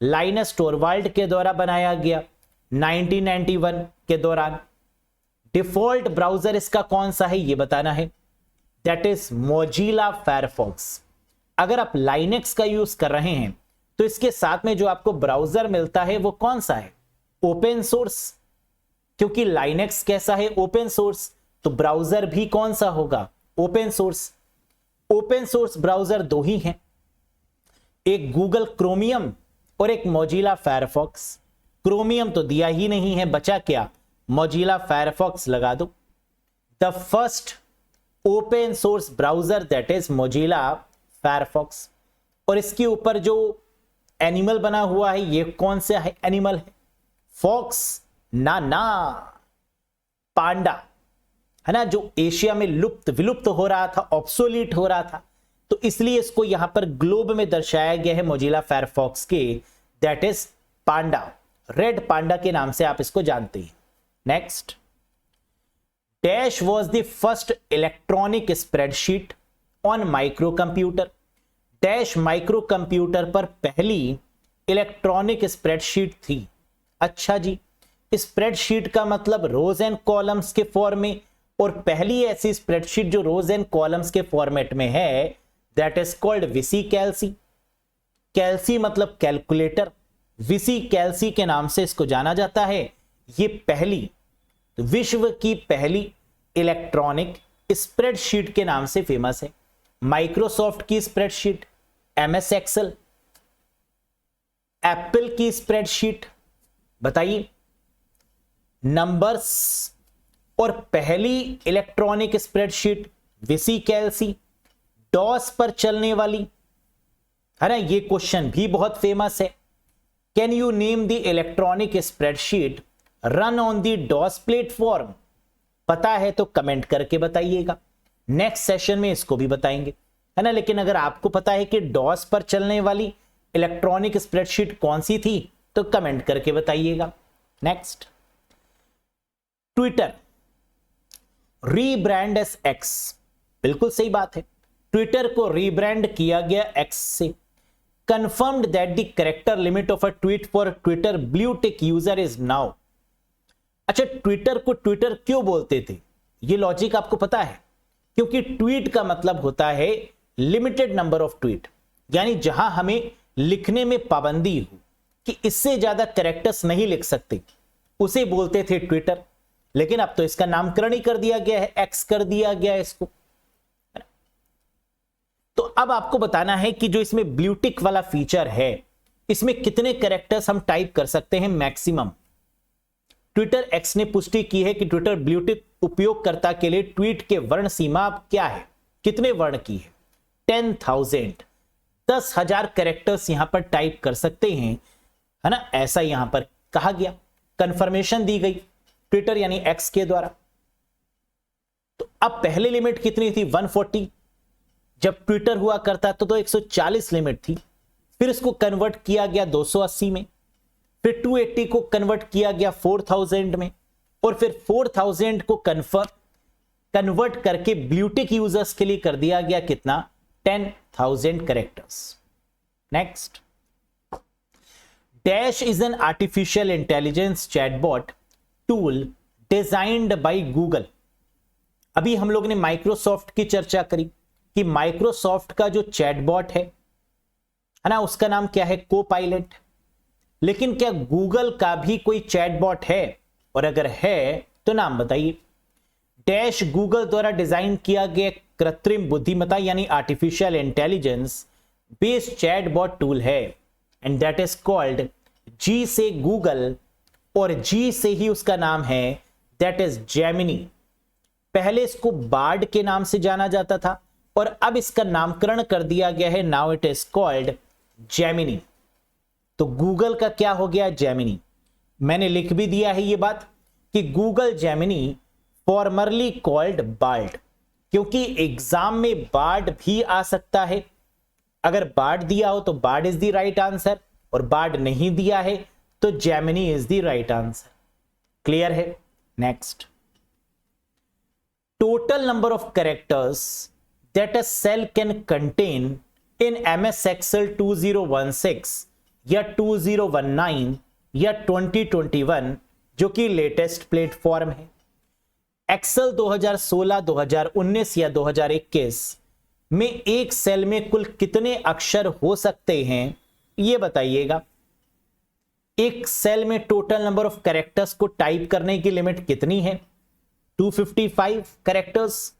लाइनस टोरवाल्ड के द्वारा बनाया गया 1991 के दौरान, डिफॉल्ट ब्राउजर इसका कौन सा है ये बताना है। That is Mozilla Firefox. अगर आप Linux का यूज कर रहे हैं तो इसके साथ में जो आपको ब्राउजर मिलता है वो कौन सा है? Open source. क्योंकि Linux कैसा है? Open source. तो ब्राउजर भी कौन सा होगा? Open source. Open source browser दो ही हैं, एक गूगल क्रोमियम और एक मोजिला फायरफॉक्स। क्रोमियम तो दिया ही नहीं है, बचा क्या? मोजिला फायरफॉक्स लगा दो। The first open source browser that is Mozilla Firefox. और इसके ऊपर जो एनिमल बना हुआ है ये कौन सा है एनिमल है? फॉक्स? ना ना, पांडा है ना, जो एशिया में विलुप्त हो रहा था, ऑब्सोलीट हो रहा था, तो इसलिए इसको यहां पर ग्लोब में दर्शाया गया है मोजिला फायरफॉक्स के, that is Panda, red panda के नाम से आप इसको जानते हैं। Next, dash was the first electronic spreadsheet on micro computer. Dash micro computer पर पहली इलेक्ट्रॉनिक स्प्रेडशीट थी। अच्छा जी, स्प्रेडशीट का मतलब रोज एंड कॉलम्स के फॉर्म में, और पहली ऐसी स्प्रेडशीट जो रोज एंड कॉलम्स के फॉर्मेट में है दैट इज कॉल्ड विसी कैल्सी। कैल्सी मतलब कैलकुलेटर, विसी कैल्सी के नाम से इसको जाना जाता है। ये पहली, विश्व की पहली इलेक्ट्रॉनिक स्प्रेडशीट के नाम से फेमस है। माइक्रोसॉफ्ट की स्प्रेडशीट, एमएस एक्सेल, एप्पल की स्प्रेडशीट, बताइए नंबर्स, और पहली इलेक्ट्रॉनिक स्प्रेडशीट विसी कैल्सी, डॉस पर चलने वाली है ना। ये क्वेश्चन भी बहुत फेमस है। Can you name the electronic spreadsheet run on the DOS platform? पता है तो कमेंट करके बताइएगा, नेक्स्ट सेशन में इसको भी बताएंगे, है ना। लेकिन अगर आपको पता है कि डॉस पर चलने वाली इलेक्ट्रॉनिक स्प्रेडशीट कौन सी थी तो कमेंट करके बताइएगा। Next, Twitter rebrand S x. बिल्कुल सही बात है, ट्विटर को रीब्रांड किया गया एक्स से। Confirmed that the character limit of a tweet for Twitter blue tick user is now. अच्छा, ट्विटर को ट्विटर क्यों बोलते थे? ये लॉजिक आपको पता है? क्योंकि ट्वीट का मतलब होता है लिमिटेड नंबर ऑफ ट्वीट, यानी जहां हमें लिखने में पाबंदी हो कि इससे ज्यादा कैरेक्टर्स नहीं लिख सकते, उसे बोलते थे ट्विटर। लेकिन अब तो इसका नामकरण ही कर दिया गया है, एक्स कर दिया गया है इसको। तो अब आपको बताना है कि जो इसमें ब्लू टिक वाला फीचर है, इसमें कितने कैरेक्टर्स हम टाइप कर सकते हैं मैक्सिमम। ट्विटर एक्स ने पुष्टि की है कि ट्विटर ब्लू टिक उपयोगकर्ता के लिए ट्वीट के वर्ण सीमा क्या है, कितने वर्ण की है? 10,000, 10,000 कैरेक्टर्स यहां पर टाइप कर सकते हैं, है ना। ऐसा यहां पर कहा गया, कंफर्मेशन दी गई ट्विटर यानी एक्स के द्वारा। तो अब पहले लिमिट कितनी थी? 140। जब ट्विटर हुआ करता तो 140 लिमिट थी, फिर इसको कन्वर्ट किया गया 280 में, फिर 280 को कन्वर्ट किया गया 4000 में, और फिर 4000 को कन्वर्ट करके ब्लू टिक यूजर्स के लिए कर दिया गया कितना? 10,000 characters. Next, dash is an artificial intelligence chatbot tool designed by Google. अभी हम लोग ने माइक्रोसॉफ्ट की चर्चा करी कि माइक्रोसॉफ्ट का जो चैटबॉट है ना, उसका नाम क्या है? कोपायलट। लेकिन क्या गूगल का भी कोई चैटबॉट है? और अगर है तो नाम बताइए। डैश गूगल द्वारा डिजाइन किया गया कृत्रिम बुद्धिमत्ता यानी artificial intelligence based chatbot tool है, and that is called G से गूगल, और जी से ही उसका नाम है, दैट इज जेमिनी। पहले इसको बार्ड के नाम से जाना जाता था और अब इसका नामकरण कर दिया गया है, now it is called Gemini. तो गूगल का क्या हो गया? जेमिनी। मैंने लिख भी दिया है ये बात कि Google Gemini formerly called Bard, क्योंकि एग्जाम में बार्ड भी आ सकता है। अगर बार्ड दिया हो तो Bard is the right answer, और बार्ड नहीं दिया है तो Gemini is the right answer. Clear है? Next, total number of characters that a cell can contain in MS Excel 2016 या 2019 या 2021, जो कि लेटेस्ट प्लेटफॉर्म है। एक्सेल 2016, 2019 या 2021 में एक सेल में कुल कितने अक्षर हो सकते हैं, ये बताइएगा। एक सेल में टोटल नंबर ऑफ कैरेक्टर्स को टाइप करने की लिमिट कितनी है? 255 कैरेक्टर्स,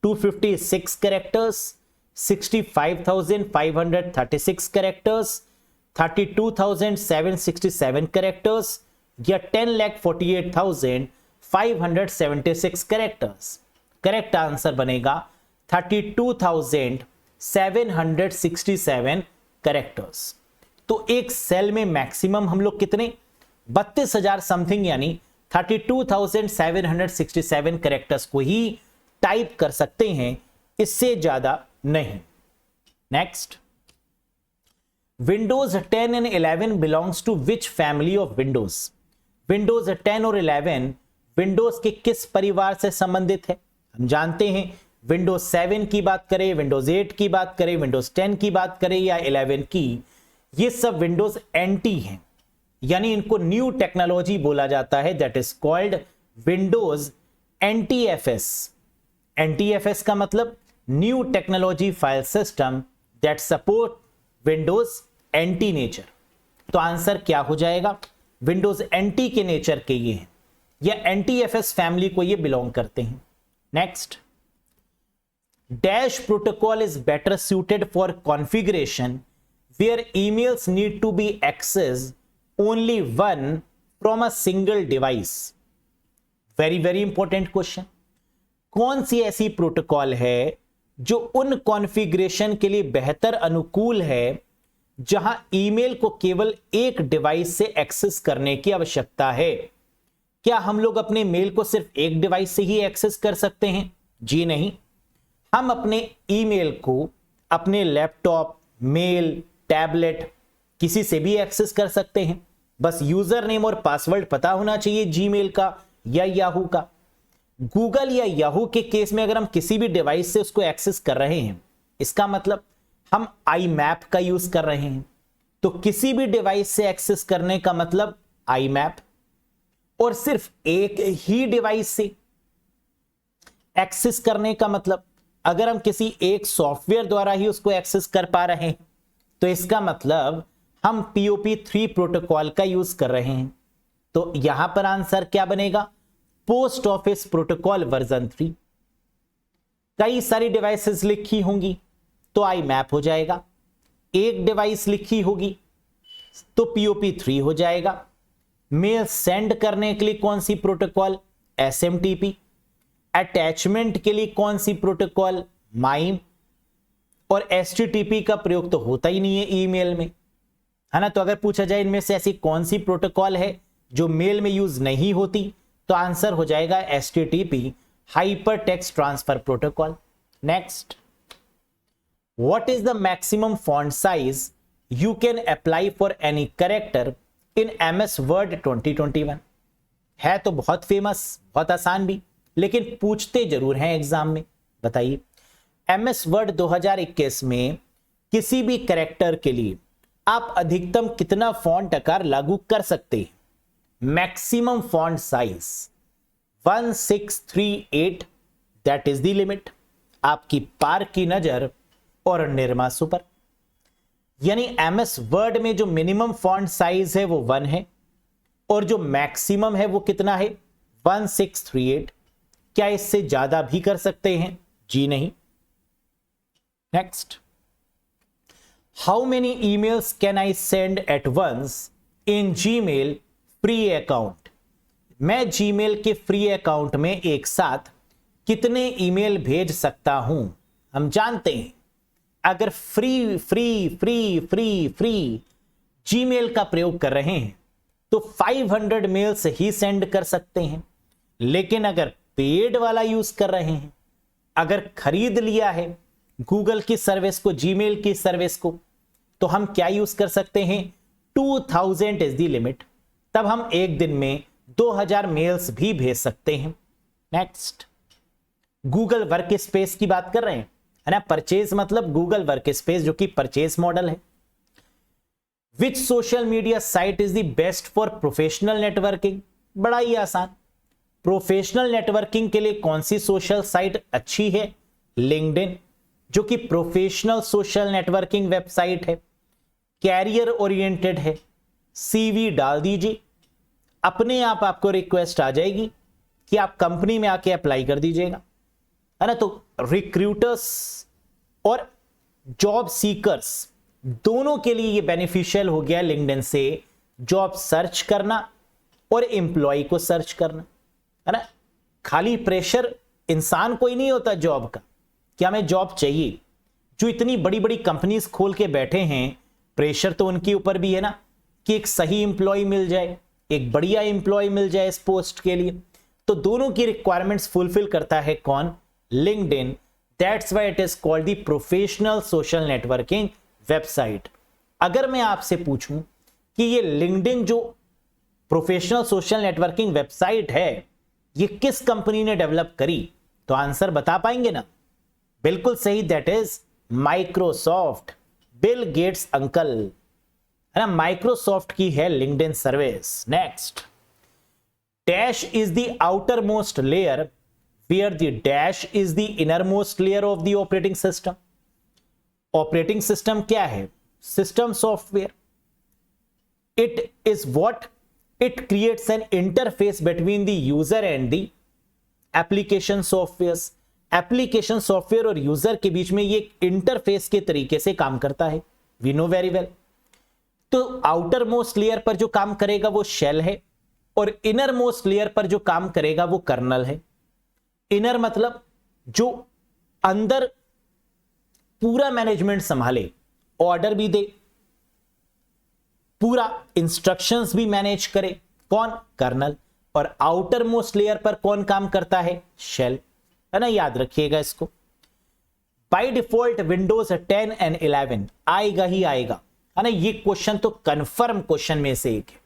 256 कैरेक्टर्स, 65,536 कैरेक्टर्स, 32,767 कैरेक्टर्स या 10,48,576 कैरेक्टर्स। करेक्ट आंसर बनेगा 32,767 कैरेक्टर्स। तो एक सेल में मैक्सिमम हम लोग कितने 32,000 समथिंग यानी 32,767 कैरेक्टर्स को ही टाइप कर सकते हैं, इससे ज्यादा नहीं। Next, Windows 10 and 11 belongs to which family of Windows? Windows 10 और 11 विंडोज के किस परिवार से संबंधित है? हम जानते हैं विंडोज 7 की बात करें, विंडोज 8 की बात करें, विंडोज 10 की बात करें या 11 की, ये सब विंडोज एनटी हैं, यानी इनको न्यू टेक्नोलॉजी बोला जाता है, that is called Windows NTFS. NTFS का मतलब new technology file system that support Windows NT nature. तो आंसर क्या हो जाएगा? विंडोज एनटी के नेचर के ये हैं, या एनटीएफएस फैमिली को ये बिलोंग करते हैं। Next, dash protocol is better suited for configuration where emails need to be accessed only one from a single device. Very very important question. कौन सी ऐसी प्रोटोकॉल है जो उन कॉन्फ़िगरेशन के लिए बेहतर अनुकूल है जहां ईमेल को केवल एक डिवाइस से एक्सेस करने की आवश्यकता है? क्या हम लोग अपने मेल को सिर्फ एक डिवाइस से ही एक्सेस कर सकते हैं? जी नहीं, हम अपने ईमेल को अपने लैपटॉप, मेल, टैबलेट किसी से भी एक्सेस कर सकते हैं, बस यूजर नेम और पासवर्ड पता होना चाहिए जीमेल का या याहू का। गूगल या याहू के केस में अगर हम किसी भी डिवाइस से उसको एक्सेस कर रहे हैं, इसका मतलब हम IMAP का यूज कर रहे हैं। तो किसी भी डिवाइस से एक्सेस करने का मतलब IMAP, और सिर्फ एक ही डिवाइस से एक्सेस करने का मतलब अगर हम किसी एक सॉफ्टवेयर द्वारा ही उसको एक्सेस कर पा रहे हैं तो इसका मतलब हम POP3 प्रोटोकॉल का यूज कर रहे हैं। तो यहां पर आंसर क्या बनेगा? Post office protocol version 3। कई सारी डिवाइसेस लिखी होंगी तो IMAP हो जाएगा, एक डिवाइस लिखी होगी तो POP3 हो जाएगा। मेल सेंड करने के लिए कौन सी प्रोटोकॉल? SMTP। अटैचमेंट के लिए कौन सी प्रोटोकॉल? माइम। और HTTP का प्रयोग तो होता ही नहीं है ईमेल में, है ना। तो अगर पूछा जाए इनमें से ऐसी कौन सी प्रोटोकॉल है जो मेल में यूज नहीं होती, तो आंसर हो जाएगा HTTP, hyper text transfer protocol. Next, what is the maximum font size you can apply for any character in MS word 2021? है तो बहुत फेमस, बहुत आसान भी, लेकिन पूछते जरूर हैं एग्जाम में। बताइए, MS वर्ड 2021 में किसी भी कैरेक्टर के लिए आप अधिकतम कितना फॉन्ट आकार लागू कर सकते हैं? Maximum font size 1638, that is the limit. आपकी पार की नजर और निरमा सुपर, यानी MS वर्ड में जो मिनिमम फॉन्ट साइज है वो 1 है और जो मैक्सिमम है वो कितना है? 1638। क्या इससे ज्यादा भी कर सकते हैं? जी नहीं। Next, how many emails can I send at once in Gmail free account? मैं जीमेल के फ्री अकाउंट में एक साथ कितने ईमेल भेज सकता हूं? हम जानते हैं अगर free free free free free Gmail का प्रयोग कर रहे हैं तो 500 मेल्स ही सेंड कर सकते हैं, लेकिन अगर पेड वाला यूज कर रहे हैं, अगर खरीद लिया है गूगल की सर्विस को, जीमेल की सर्विस को, तो हम क्या यूज कर सकते हैं? 2000 इज द लिमिट। तब हम एक दिन में 2000 मेल्स भी भेज सकते हैं। नेक्स्ट, गूगल वर्क स्पेस की बात कर रहे हैं, है ना। परचेज मतलब गूगल वर्क स्पेस जो कि परचेज मॉडल है। Which social media site is the best for professional networking? बड़ा ही आसान, प्रोफेशनल नेटवर्किंग के लिए कौन सी सोशल साइट अच्छी है? लिंक्डइन, जो कि प्रोफेशनल सोशल नेटवर्किंग वेबसाइट है, कैरियर ओरिएंटेड है। CV डाल दीजिए, अपने आप आपको रिक्वेस्ट आ जाएगी कि आप कंपनी में आके अप्लाई कर दीजिएगा, है ना। तो रिक्रूटर्स और जॉब सीकर्स दोनों के लिए ये बेनिफिशियल हो गया लिंक्डइन से जॉब सर्च करना और एम्प्लॉय को सर्च करना, है ना। खाली प्रेशर इंसान को ही नहीं होता जॉब का, क्या हमें जॉब चाहिए। जो इतनी बड़ी बड़ी कंपनीज खोल के बैठे हैं प्रेशर तो उनके ऊपर भी है ना कि एक सही इंप्लॉय मिल जाए, एक बढ़िया इंप्लॉय मिल जाए इस पोस्ट के लिए। तो दोनों की रिक्वायरमेंट्स फुलफिल करता है कौन? LinkedIn. That's why it is called the professional social networking website. अगर मैं आपसे पूछूं कि ये लिंक्डइन जो प्रोफेशनल सोशल नेटवर्किंग वेबसाइट है ये किस कंपनी ने डेवलप करी, तो आंसर बता पाएंगे ना? बिल्कुल सही, that is Microsoft. Bill Gates uncle है ना, माइक्रोसॉफ्ट की है LinkedIn service. Next, dash is the outermost layer where the dash is the innermost layer of the operating system. Operating system क्या है? System software. It is what it creates an interface between the user and the application software. Application software और user के बीच में ये interface के तरीके से काम करता है, वी नो वेरी वेल। तो आउटर मोस्ट लेयर पर जो काम करेगा वो शेल है और इनर मोस्ट लेयर पर जो काम करेगा वो कर्नल है। इनर मतलब जो अंदर पूरा मैनेजमेंट संभाले, ऑर्डर भी दे, पूरा इंस्ट्रक्शंस भी मैनेज करे, कौन? कर्नल। और आउटर मोस्ट लेयर पर कौन काम करता है? शेल, है ना, याद रखिएगा इसको। बाय डिफॉल्ट विंडोज 10 एंड 11 आएगा ही आएगा, है ना, ये क्वेश्चन तो कंफर्म क्वेश्चन में से एक है।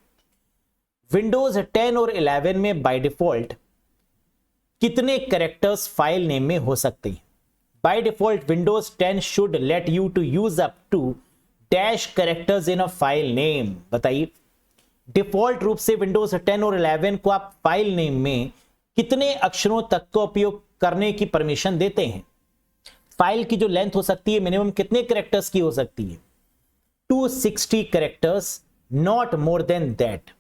विंडोज 10 और 11 में बाय डिफॉल्ट कितने कैरेक्टर्स फाइल नेम में हो सकते हैं? By default Windows 10 should let you to use up to dash characters in a file name. बताइए, डिफॉल्ट रूप से विंडोज 10 और 11 को आप फाइल नेम में कितने अक्षरों तक का उपयोग करने की परमिशन देते हैं? फाइल की जो लेंथ हो सकती है मिनिमम कितने कैरेक्टर्स की हो सकती है? 260 characters, not more than that.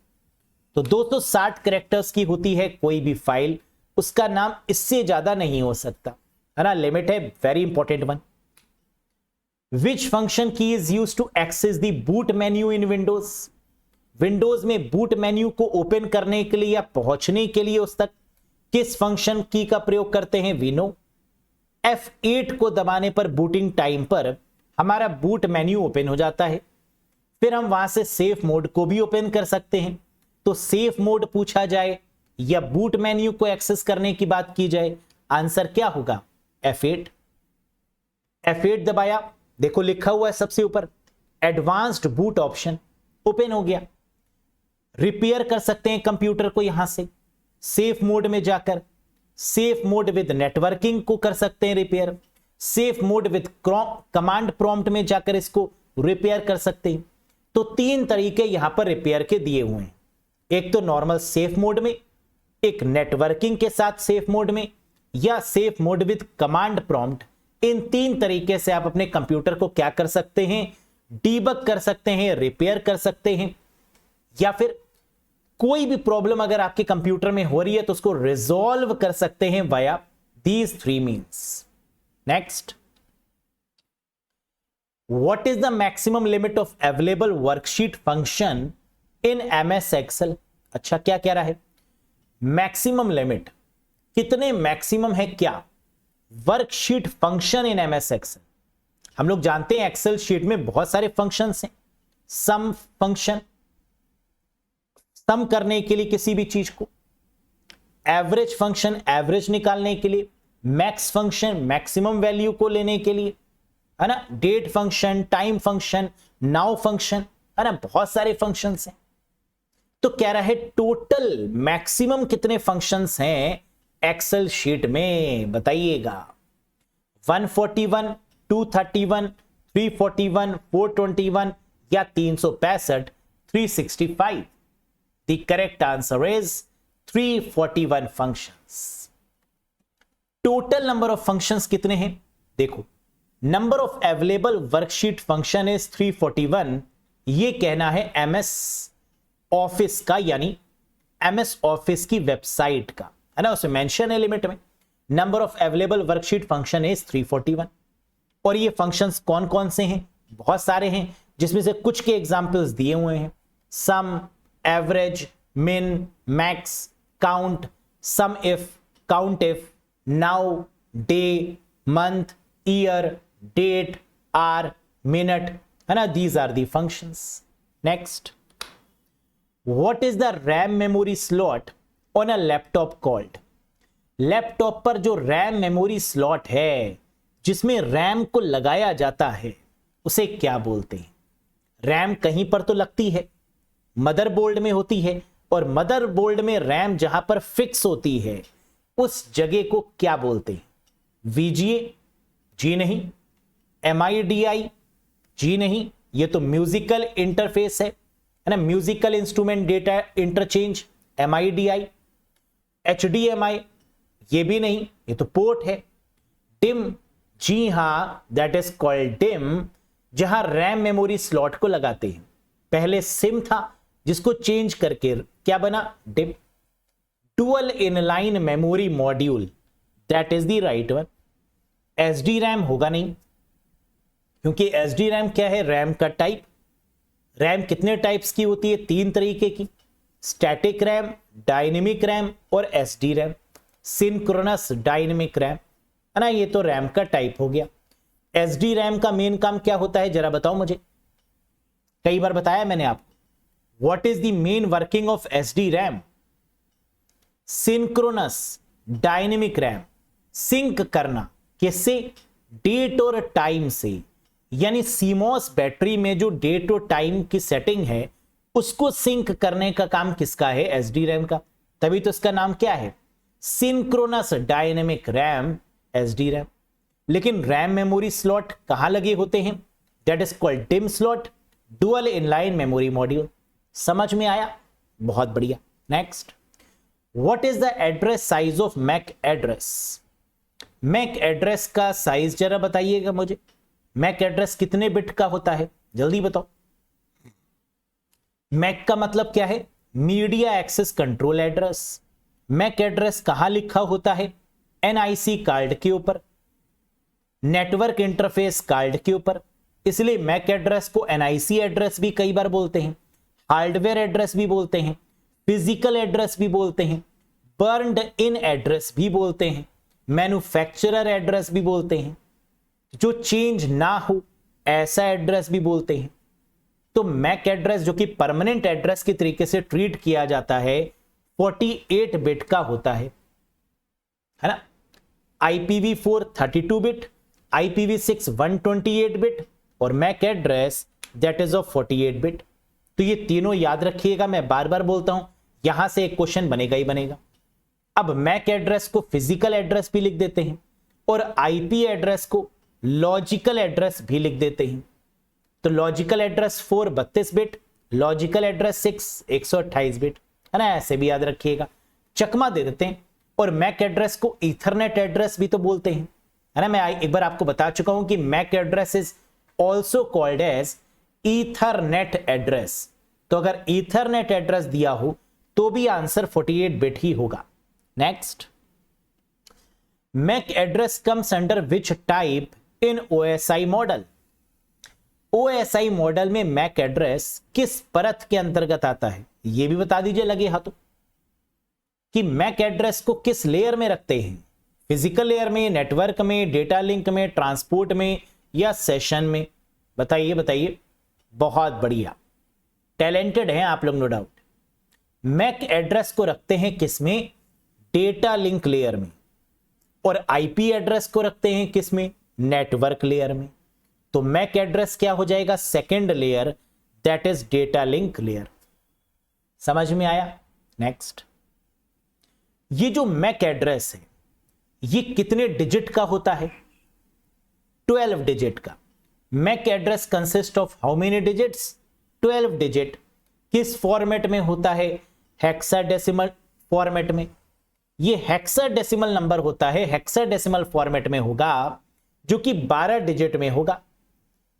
तो 260 कैरेक्टर्स की होती है कोई भी फाइल, उसका नाम इससे ज्यादा नहीं हो सकता, है ना, लिमिट है, very important one. Which function key is used to access the boot menu in Windows. Windows में बूट मेन्यू को ओपन करने के लिए या पहुंचने के लिए उस तक किस फंक्शन की का प्रयोग करते हैं? We know. F8 को दबाने पर बूटिंग टाइम पर हमारा बूट मेन्यू ओपन हो जाता है, फिर हम वहां से सेफ मोड को भी ओपन कर सकते हैं। तो सेफ मोड पूछा जाए या बूट मेन्यू को एक्सेस करने की बात की जाए, आंसर क्या होगा? F8। F8 दबाया, देखो लिखा हुआ है सबसे ऊपर एडवांस्ड बूट ऑप्शन, ओपन हो गया। रिपेयर कर सकते हैं कंप्यूटर को यहां से सेफ मोड में जाकर, सेफ मोड विद नेटवर्किंग को कर सकते हैं repair, safe mode with command prompt में जाकर इसको रिपेयर कर सकते हैं। तो तीन तरीके यहां पर रिपेयर के दिए हुए हैं, एक तो नॉर्मल सेफ मोड में, एक नेटवर्किंग के साथ सेफ मोड में, या safe mode with command prompt. इन तीन तरीके से आप अपने कंप्यूटर को क्या कर सकते हैं? डीबग कर सकते हैं, रिपेयर कर सकते हैं, या फिर कोई भी प्रॉब्लम अगर आपके कंप्यूटर में हो रही है तो उसको रिजॉल्व कर सकते हैं via these three means. Next, what is the maximum limit of available worksheet function in MS Excel? अच्छा, क्या कह रहा है? मैक्सिमम लिमिट, कितने मैक्सिमम है क्या worksheet function in MS Excel? हम लोग जानते हैं एक्सेल शीट में बहुत सारे फंक्शंस हैं। सम फंक्शन, सम करने के लिए किसी भी चीज को, एवरेज फंक्शन एवरेज निकालने के लिए, मैक्स फंक्शन मैक्सिमम वैल्यू को लेने के लिए, है ना, date function, time function, now function, है ना, बहुत सारे फंक्शंस हैं। तो कह रहा है टोटल मैक्सिमम कितने फंक्शंस हैं एक्सेल शीट में? बताइएगा। 141, 231, 341, 421 या 365, 365? The correct answer is 341 functions. Total number of functions कितने हैं? देखो, number of available worksheet function is 341। ये कहना है MS ऑफिस का, यानी MS ऑफिस की वेबसाइट का, है ना, उसमें मेंशन है लिमिट में। Number of available worksheet function is 341। और ये फंक्शंस कौन कौन से हैं? बहुत सारे हैं, जिसमें से कुछ के एग्जांपल्स दिए हुए हैं। Sum, average, min, max, count, sum if, count if, now, day, month, year, date, hour, minute, है ना, these are the functions. Next, what is the RAM memory slot on a laptop called? Laptop पर जो RAM memory slot है जिसमें RAM को लगाया जाता है उसे क्या बोलते हैं? रैम कहीं पर तो लगती है, मदरबोर्ड में होती है, और मदरबोर्ड में रैम जहां पर फिक्स होती है उस जगह को क्या बोलते हैं? वीजीए? जी नहीं। एमआईडीआई? जी नहीं, ये तो म्यूजिकल इंटरफेस है ना, musical instrument data interchange, MIDI. HDMI? ये भी नहीं, ये तो पोर्ट है। डिम? जी हां, दैट इज कॉल्ड डिम, जहां रैम मेमोरी स्लॉट को लगाते हैं। पहले सिम था जिसको चेंज करके क्या बना? Dim. Dual inline memory module, that is the right one. SD RAM होगा नहीं, क्योंकि एसडी रैम क्या है? रैम का टाइप। रैम कितने टाइप्स की होती है? 3 तरीके की, स्टैटिक रैम, डायनेमिक रैम और SD RAM. Synchronous dynamic RAM, है ना, ये तो रैम का टाइप हो गया। एसडी रैम का मेन काम क्या होता है जरा बताओ मुझे, कई बार बताया मैंने आपको। What is the main working of SD RAM? Synchronous dynamic RAM, sync करना, किससे? डेट और टाइम से, यानी सीमॉस बैटरी में जो डेट और टाइम की सेटिंग है उसको सिंक करने का काम किसका है? एसडी रैम का। तभी तो इसका नाम क्या है? Synchronous dynamic RAM, SD RAM. लेकिन रैम मेमोरी स्लॉट कहां लगे होते हैं? That is called DIMM slot, dual inline memory module. समझ में आया? बहुत बढ़िया। Next, what is the address size of MAC address? MAC address का साइज जरा बताइएगा मुझे। मैक एड्रेस कितने बिट का होता है? जल्दी बताओ। मैक का मतलब क्या है? Media access control address. MAC address कहां लिखा होता है? एनआईसी कार्ड के ऊपर, नेटवर्क इंटरफेस कार्ड के ऊपर। इसलिए मैक एड्रेस को एनआईसी एड्रेस भी कई बार बोलते हैं, हार्डवेयर एड्रेस भी बोलते हैं, फिजिकल एड्रेस भी बोलते हैं, बर्न्ड इन एड्रेस भी बोलते हैं, मैन्युफैक्चरर एड्रेस भी बोलते हैं, जो चेंज ना हो ऐसा एड्रेस भी बोलते हैं। तो मैक एड्रेस जो कि परमानेंट एड्रेस के तरीके से ट्रीट किया जाता है 48 बिट का होता है ना। IPv4 32 बिट, IPv6 128 बिट और MAC address that is of 48 bit. तो ये तीनों याद रखिएगा, मैं बार बार बोलता हूं, यहां से एक क्वेश्चन बनेगा ही बनेगा। अब मैक एड्रेस को फिजिकल एड्रेस भी लिख देते हैं और आईपी एड्रेस को लॉजिकल एड्रेस भी लिख देते हैं। तो logical address 4 32 bit, logical address 6 128 bit, है ना, ऐसे भी याद रखिएगा, चकमा दे देते हैं। और मैक एड्रेस को ईथरनेट एड्रेस भी तो बोलते हैं, है ना। मैं एक बार आपको बता चुका हूं कि MAC address is also called as ethernet address. तो अगर ईथरनेट एड्रेस दिया हो तो भी आंसर 48 बिट ही होगा। Next, MAC address comes under which type in OSI model? OSI model में मैक एड्रेस किस परत के अंतर्गत आता है यह भी बता दीजिए लगे हाथों, कि मैक एड्रेस को किस लेयर में रखते हैं? फिजिकल लेयर में, नेटवर्क में, डेटा लिंक में, ट्रांसपोर्ट में या सेशन में? बताइए बताइए। बहुत बढ़िया, टैलेंटेड हैं आप लोग, नो डाउट। मैक एड्रेस को रखते हैं किस में? डेटा लिंक लेयर में। और आईपी एड्रेस को रखते हैं किस में? नेटवर्क लेयर में। तो मैक एड्रेस क्या हो जाएगा? Second layer, that is data link layer. समझ में आया? नेक्स्ट, ये जो मैक एड्रेस है ये कितने डिजिट का होता है? 12 डिजिट का। MAC address consist of how many digits? 12 digit. किस फॉर्मेट में होता है? हेक्साडेसिमल फॉर्मेट में। ये हेक्साडेसिमल नंबर होता है, हेक्साडेसिमल फॉर्मेट में होगा, जो कि 12 डिजिट में होगा,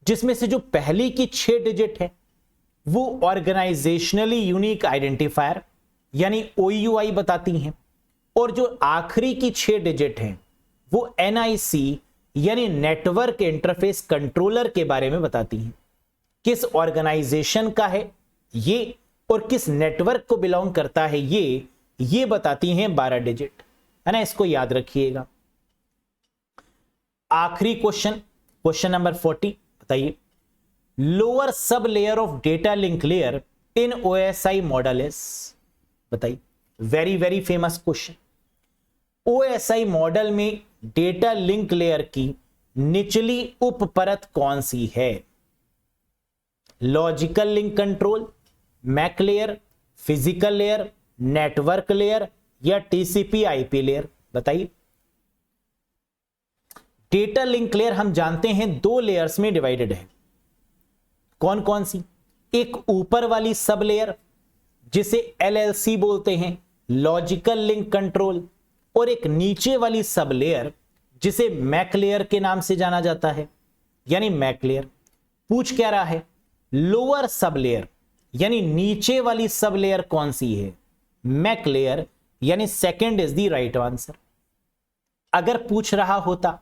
जिसमें से जो पहली की 6 डिजिट है वो ऑर्गेनाइजेशनली यूनिक आइडेंटिफायर यानी OUI बताती हैं, और जो आखिरी की 6 डिजिट हैं वो NIC यानी नेटवर्क इंटरफेस कंट्रोलर के बारे में बताती हैं। किस ऑर्गेनाइजेशन का है ये और किस नेटवर्क को बिलोंग करता है ये बताती हैं 12 डिजिट, है ना। इसको याद रखिएगा। आखिरी क्वेश्चन, क्वेश्चन नंबर 40, बताइए। Lower sub layer of data link layer in OSI model is, बताइए। Very very famous question. OSI model में डेटा लिंक लेयर की निचली उप परत कौन सी है? Logical link control, MAC layer, physical layer, network layer या टीसीपी आईपी लेयर, बताइए। डेटा लिंक लेयर हम जानते हैं 2 लेयर्स में डिवाइडेड है। कौन कौन सी? एक ऊपर वाली सब लेयर जिसे एलएलसी बोलते हैं, लॉजिकल लिंक कंट्रोल, और एक नीचे वाली सब लेयर जिसे मैक लेयर के नाम से जाना जाता है, यानी मैक लेयर। पूछ क्या रहा है? लोअर सब लेयर यानी नीचे वाली सब लेयर कौन सी है? मैक लेयर, यानी second is the right answer. अगर पूछ रहा होता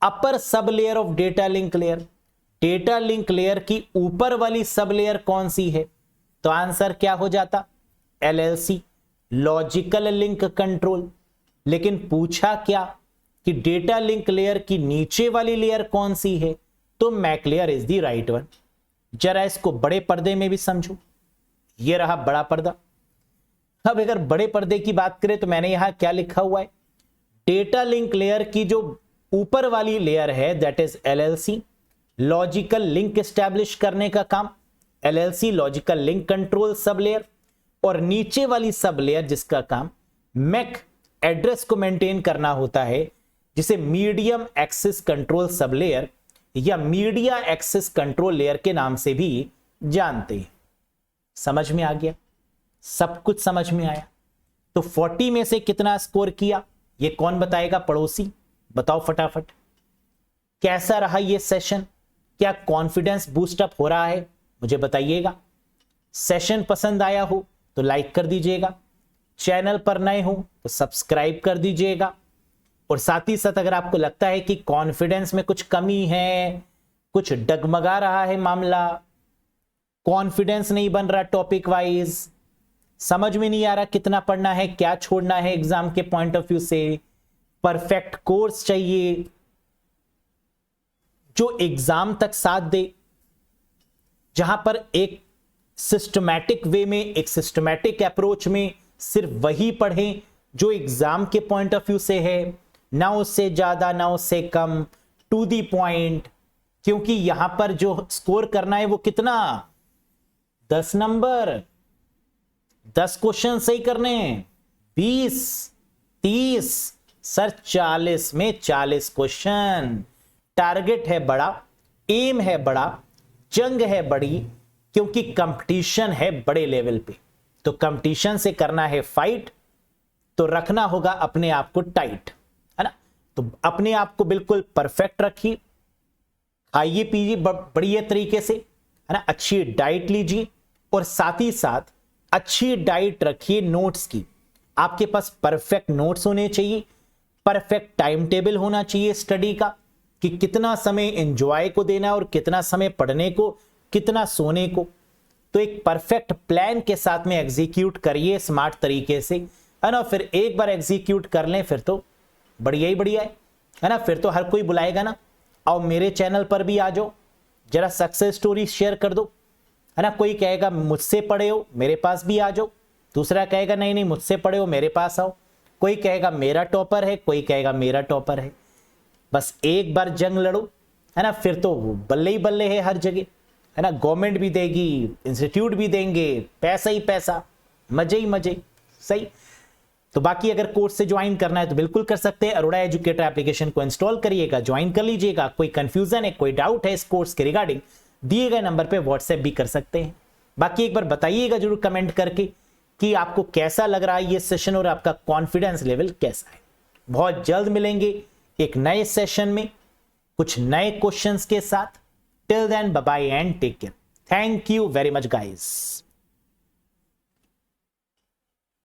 upper sub layer of data link layer, data link layer की ऊपर वाली सब लेयर कौन सी है, तो आंसर क्या हो जाता? LLC, logical link control. लेकिन पूछा क्या कि डेटा लिंक लेयर की नीचे वाली लेयर कौन सी है, तो MAC layer is the right one. जरा इसको बड़े पर्दे में भी समझो। यह रहा बड़ा पर्दा। अब अगर बड़े पर्दे की बात करें तो मैंने यहां क्या लिखा हुआ है? डेटा लिंक लेयर की जो ऊपर वाली लेयर है that is LLC, logical link establish करने का काम, LLC logical link control sub layer, और नीचे वाली सब लेयर जिसका काम मैक एड्रेस को मेंटेन करना होता है, जिसे medium access control sublayer या मीडिया एक्सेस कंट्रोल लेयर के नाम से भी जानते हैं। समझ में आ गया? सब कुछ समझ में आया? तो 40 में से कितना स्कोर किया ये कौन बताएगा? पड़ोसी बताओ फटाफट। कैसा रहा ये सेशन? क्या कॉन्फिडेंस बूस्ट अप हो रहा है? मुझे बताइएगा। सेशन पसंद आया हो तो लाइक कर दीजिएगा, चैनल पर नए हो तो सब्सक्राइब कर दीजिएगा, और साथ ही साथ अगर आपको लगता है कि कॉन्फिडेंस में कुछ कमी है, कुछ डगमगा रहा है मामला, कॉन्फिडेंस नहीं बन रहा टॉपिक वाइज, समझ में नहीं आ रहा कितना पढ़ना है, क्या छोड़ना है एग्जाम के पॉइंट ऑफ व्यू से, परफेक्ट कोर्स चाहिए जो एग्जाम तक साथ दे, जहां पर एक सिस्टमैटिक वे में, एक सिस्टमैटिक अप्रोच में सिर्फ वही पढ़ें जो एग्जाम के पॉइंट ऑफ व्यू से है, ना उससे ज्यादा ना उससे कम, टू दी पॉइंट। क्योंकि यहां पर जो स्कोर करना है वो कितना? 10 नंबर, 10 क्वेश्चन सही करने हैं, 20, 30, सर 40 में 40 क्वेश्चन। टारगेट है बड़ा, एम है बड़ा, जंग है बड़ी, क्योंकि कंपटीशन है बड़े लेवल पे। तो कंपटीशन से करना है फाइट, तो रखना होगा अपने आप को टाइट, है ना। तो अपने आप को बिल्कुल परफेक्ट रखिए, खाइए पीजिए बढ़िया तरीके से, है ना, अच्छी डाइट लीजिए, और साथ ही साथ अच्छी डाइट रखिए नोट्स की। आपके पास परफेक्ट नोट्स होने चाहिए, परफेक्ट टाइम टेबल होना चाहिए स्टडी का, कि कितना समय एंजॉय को देना और कितना समय पढ़ने को, कितना सोने को। तो एक परफेक्ट प्लान के साथ में एग्जीक्यूट करिए स्मार्ट तरीके से, है ना। फिर एक बार एग्जीक्यूट कर लें फिर तो बढ़िया ही बढ़िया है ना। फिर तो हर कोई बुलाएगा ना, आओ मेरे चैनल पर भी आ जाओ, जरा सक्सेस स्टोरी शेयर कर दो, है ना। कोई कहेगा मुझसे पढ़े हो मेरे पास भी आ जाओ, दूसरा कहेगा नहीं नहीं मुझसे पढ़े हो मेरे पास आओ, कोई कहेगा मेरा टॉपर है, कोई कहेगा मेरा टॉपर है। बस एक बार जंग लड़ो, है ना, फिर तो बल्ले ही बल्ले है हर जगह, है ना। गवर्नमेंट भी देगी, इंस्टीट्यूट भी देंगे, पैसा ही पैसा, मजे ही मजे। सही। तो बाकी अगर कोर्स से ज्वाइन करना है तो बिल्कुल कर सकते हैं। अरोड़ा एजुकेटर एप्लीकेशन को इंस्टॉल करिएगा, ज्वाइन कर लीजिएगा। कोई कंफ्यूजन है, कोई डाउट है इस कोर्स के रिगार्डिंग, दिए गए नंबर पे व्हाट्सएप भी कर सकते हैं। बाकी एक बार बताइएगा जरूर कमेंट करके कि आपको कैसा लग रहा है ये सेशन और आपका कॉन्फिडेंस लेवल कैसा है। बहुत जल्द मिलेंगे एक नए सेशन में कुछ नए क्वेश्चंस के साथ। Till then bye bye and take care. Thank you very much guys.